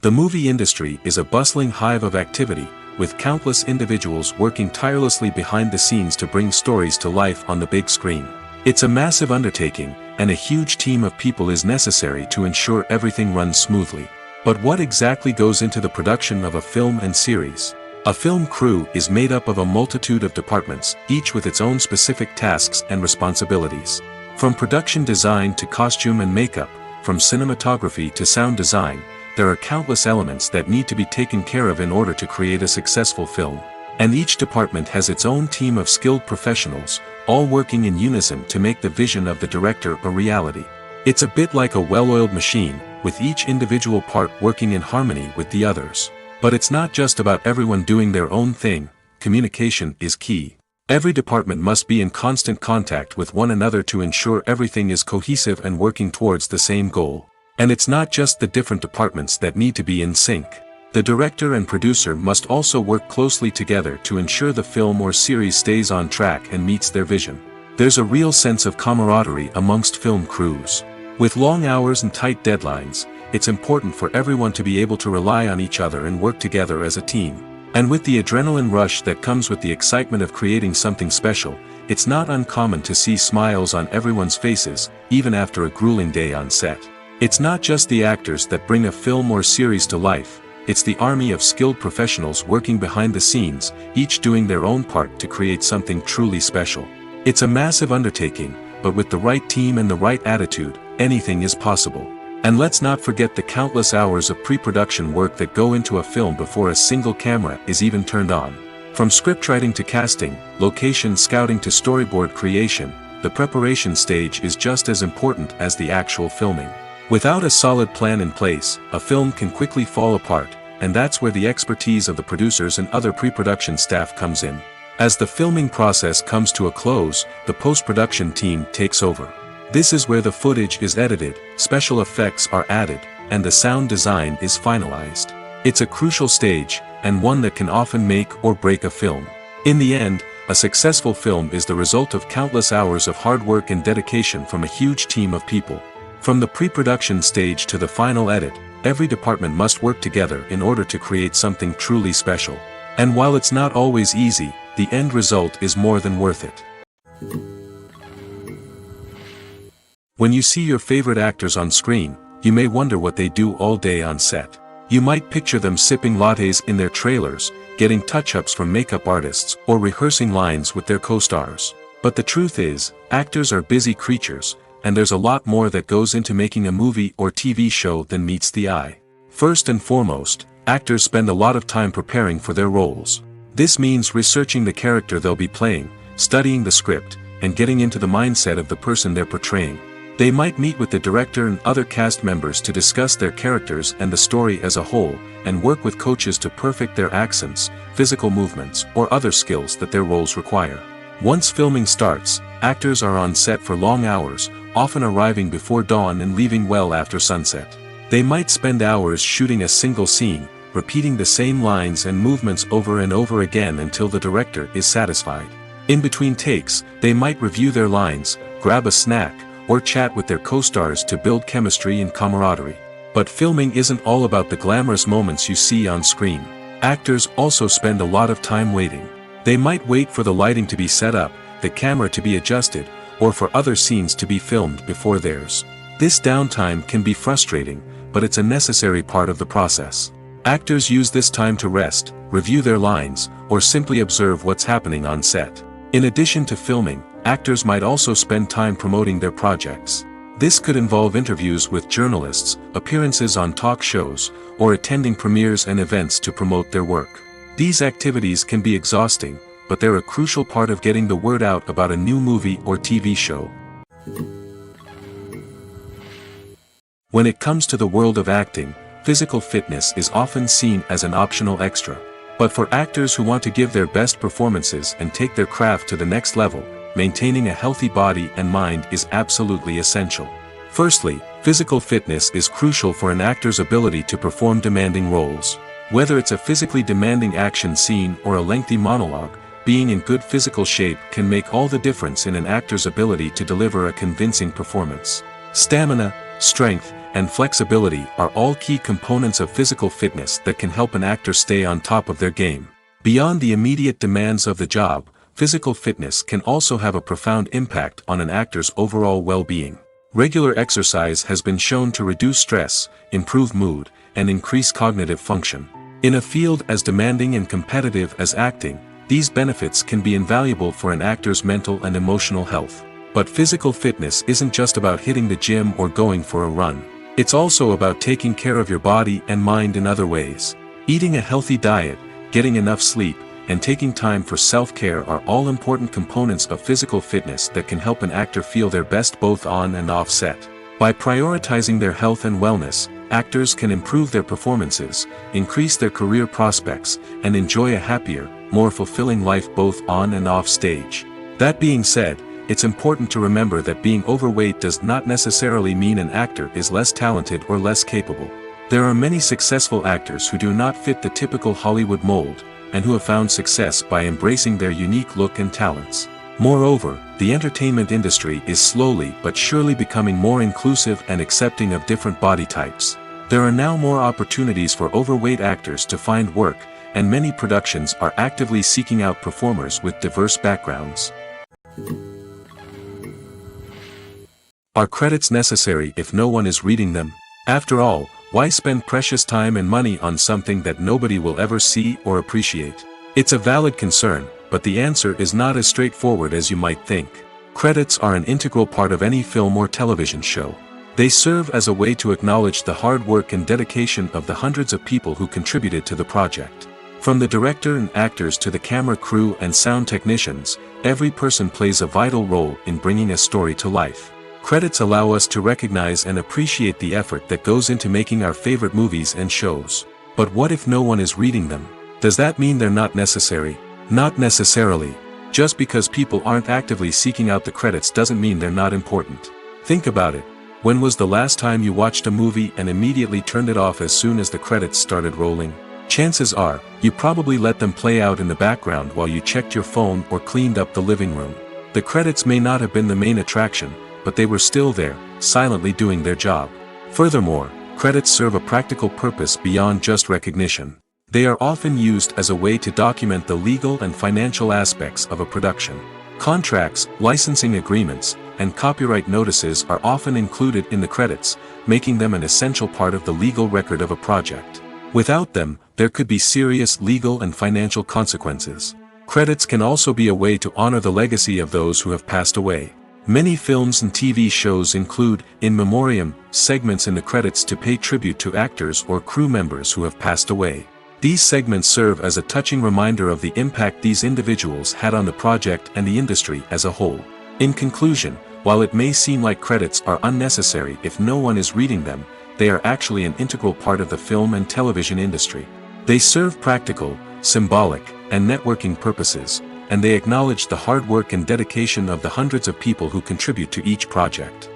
The movie industry is a bustling hive of activity, with countless individuals working tirelessly behind the scenes to bring stories to life on the big screen. It's a massive undertaking, and a huge team of people is necessary to ensure everything runs smoothly. But what exactly goes into the production of a film and series? A film crew is made up of a multitude of departments, each with its own specific tasks and responsibilities. From production design to costume and makeup, from cinematography to sound design, there are countless elements that need to be taken care of in order to create a successful film. And each department has its own team of skilled professionals, all working in unison to make the vision of the director a reality. It's a bit like a well-oiled machine, with each individual part working in harmony with the others. But it's not just about everyone doing their own thing. Communication is key. Every department must be in constant contact with one another to ensure everything is cohesive and working towards the same goal. And it's not just the different departments that need to be in sync. The director and producer must also work closely together to ensure the film or series stays on track and meets their vision. There's a real sense of camaraderie amongst film crews. With long hours and tight deadlines, it's important for everyone to be able to rely on each other and work together as a team. And with the adrenaline rush that comes with the excitement of creating something special, it's not uncommon to see smiles on everyone's faces, even after a grueling day on set. It's not just the actors that bring a film or series to life. It's the army of skilled professionals working behind the scenes, each doing their own part to create something truly special. It's a massive undertaking, but with the right team and the right attitude, anything is possible. And let's not forget the countless hours of pre-production work that go into a film before a single camera is even turned on. From scriptwriting to casting, location scouting to storyboard creation, the preparation stage is just as important as the actual filming. Without a solid plan in place, a film can quickly fall apart, and that's where the expertise of the producers and other pre-production staff comes in. As the filming process comes to a close, the post-production team takes over. This is where the footage is edited, special effects are added, and the sound design is finalized. It's a crucial stage, and one that can often make or break a film. In the end, a successful film is the result of countless hours of hard work and dedication from a huge team of people. From the pre-production stage to the final edit, every department must work together in order to create something truly special. And while it's not always easy, the end result is more than worth it. When you see your favorite actors on screen, you may wonder what they do all day on set. You might picture them sipping lattes in their trailers, getting touch-ups from makeup artists, or rehearsing lines with their co-stars. But the truth is, actors are busy creatures, and there's a lot more that goes into making a movie or TV show than meets the eye. First and foremost, actors spend a lot of time preparing for their roles. This means researching the character they'll be playing, studying the script, and getting into the mindset of the person they're portraying. They might meet with the director and other cast members to discuss their characters and the story as a whole, and work with coaches to perfect their accents, physical movements, or other skills that their roles require. Once filming starts, actors are on set for long hours, often arriving before dawn and leaving well after sunset. They might spend hours shooting a single scene, repeating the same lines and movements over and over again until the director is satisfied. In between takes, they might review their lines, grab a snack, or chat with their co-stars to build chemistry and camaraderie. But filming isn't all about the glamorous moments you see on screen. Actors also spend a lot of time waiting. They might wait for the lighting to be set up, the camera to be adjusted, or for other scenes to be filmed before theirs. This downtime can be frustrating, but it's a necessary part of the process. Actors use this time to rest, review their lines, or simply observe what's happening on set. In addition to filming, actors might also spend time promoting their projects. This could involve interviews with journalists, appearances on talk shows, or attending premieres and events to promote their work. These activities can be exhausting, but they're a crucial part of getting the word out about a new movie or TV show. When it comes to the world of acting, physical fitness is often seen as an optional extra. But for actors who want to give their best performances and take their craft to the next level, maintaining a healthy body and mind is absolutely essential. Firstly, physical fitness is crucial for an actor's ability to perform demanding roles. Whether it's a physically demanding action scene or a lengthy monologue, being in good physical shape can make all the difference in an actor's ability to deliver a convincing performance. Stamina, strength, and flexibility are all key components of physical fitness that can help an actor stay on top of their game. Beyond the immediate demands of the job, physical fitness can also have a profound impact on an actor's overall well-being. Regular exercise has been shown to reduce stress, improve mood, and increase cognitive function. In a field as demanding and competitive as acting, these benefits can be invaluable for an actor's mental and emotional health. But physical fitness isn't just about hitting the gym or going for a run. It's also about taking care of your body and mind in other ways. Eating a healthy diet, getting enough sleep, and taking time for self-care are all important components of physical fitness that can help an actor feel their best both on and off set. By prioritizing their health and wellness, actors can improve their performances, increase their career prospects, and enjoy a happier, more fulfilling life both on and off stage. That being said, it's important to remember that being overweight does not necessarily mean an actor is less talented or less capable. There are many successful actors who do not fit the typical Hollywood mold, and who have found success by embracing their unique look and talents. Moreover, the entertainment industry is slowly but surely becoming more inclusive and accepting of different body types. There are now more opportunities for overweight actors to find work, and many productions are actively seeking out performers with diverse backgrounds. Are credits necessary if no one is reading them? After all, why spend precious time and money on something that nobody will ever see or appreciate? It's a valid concern, but the answer is not as straightforward as you might think. Credits are an integral part of any film or television show. They serve as a way to acknowledge the hard work and dedication of the hundreds of people who contributed to the project. From the director and actors to the camera crew and sound technicians, every person plays a vital role in bringing a story to life. Credits allow us to recognize and appreciate the effort that goes into making our favorite movies and shows. But what if no one is reading them? Does that mean they're not necessary? Not necessarily. Just because people aren't actively seeking out the credits doesn't mean they're not important. Think about it. When was the last time you watched a movie and immediately turned it off as soon as the credits started rolling? Chances are, you probably let them play out in the background while you checked your phone or cleaned up the living room. The credits may not have been the main attraction, but they were still there, silently doing their job. Furthermore, credits serve a practical purpose beyond just recognition. They are often used as a way to document the legal and financial aspects of a production. Contracts, licensing agreements, and copyright notices are often included in the credits, making them an essential part of the legal record of a project. Without them, there could be serious legal and financial consequences. Credits can also be a way to honor the legacy of those who have passed away. Many films and TV shows include, in memoriam, segments in the credits to pay tribute to actors or crew members who have passed away. These segments serve as a touching reminder of the impact these individuals had on the project and the industry as a whole. In conclusion, while it may seem like credits are unnecessary if no one is reading them, they are actually an integral part of the film and television industry. They serve practical, symbolic, and networking purposes, and they acknowledge the hard work and dedication of the hundreds of people who contribute to each project.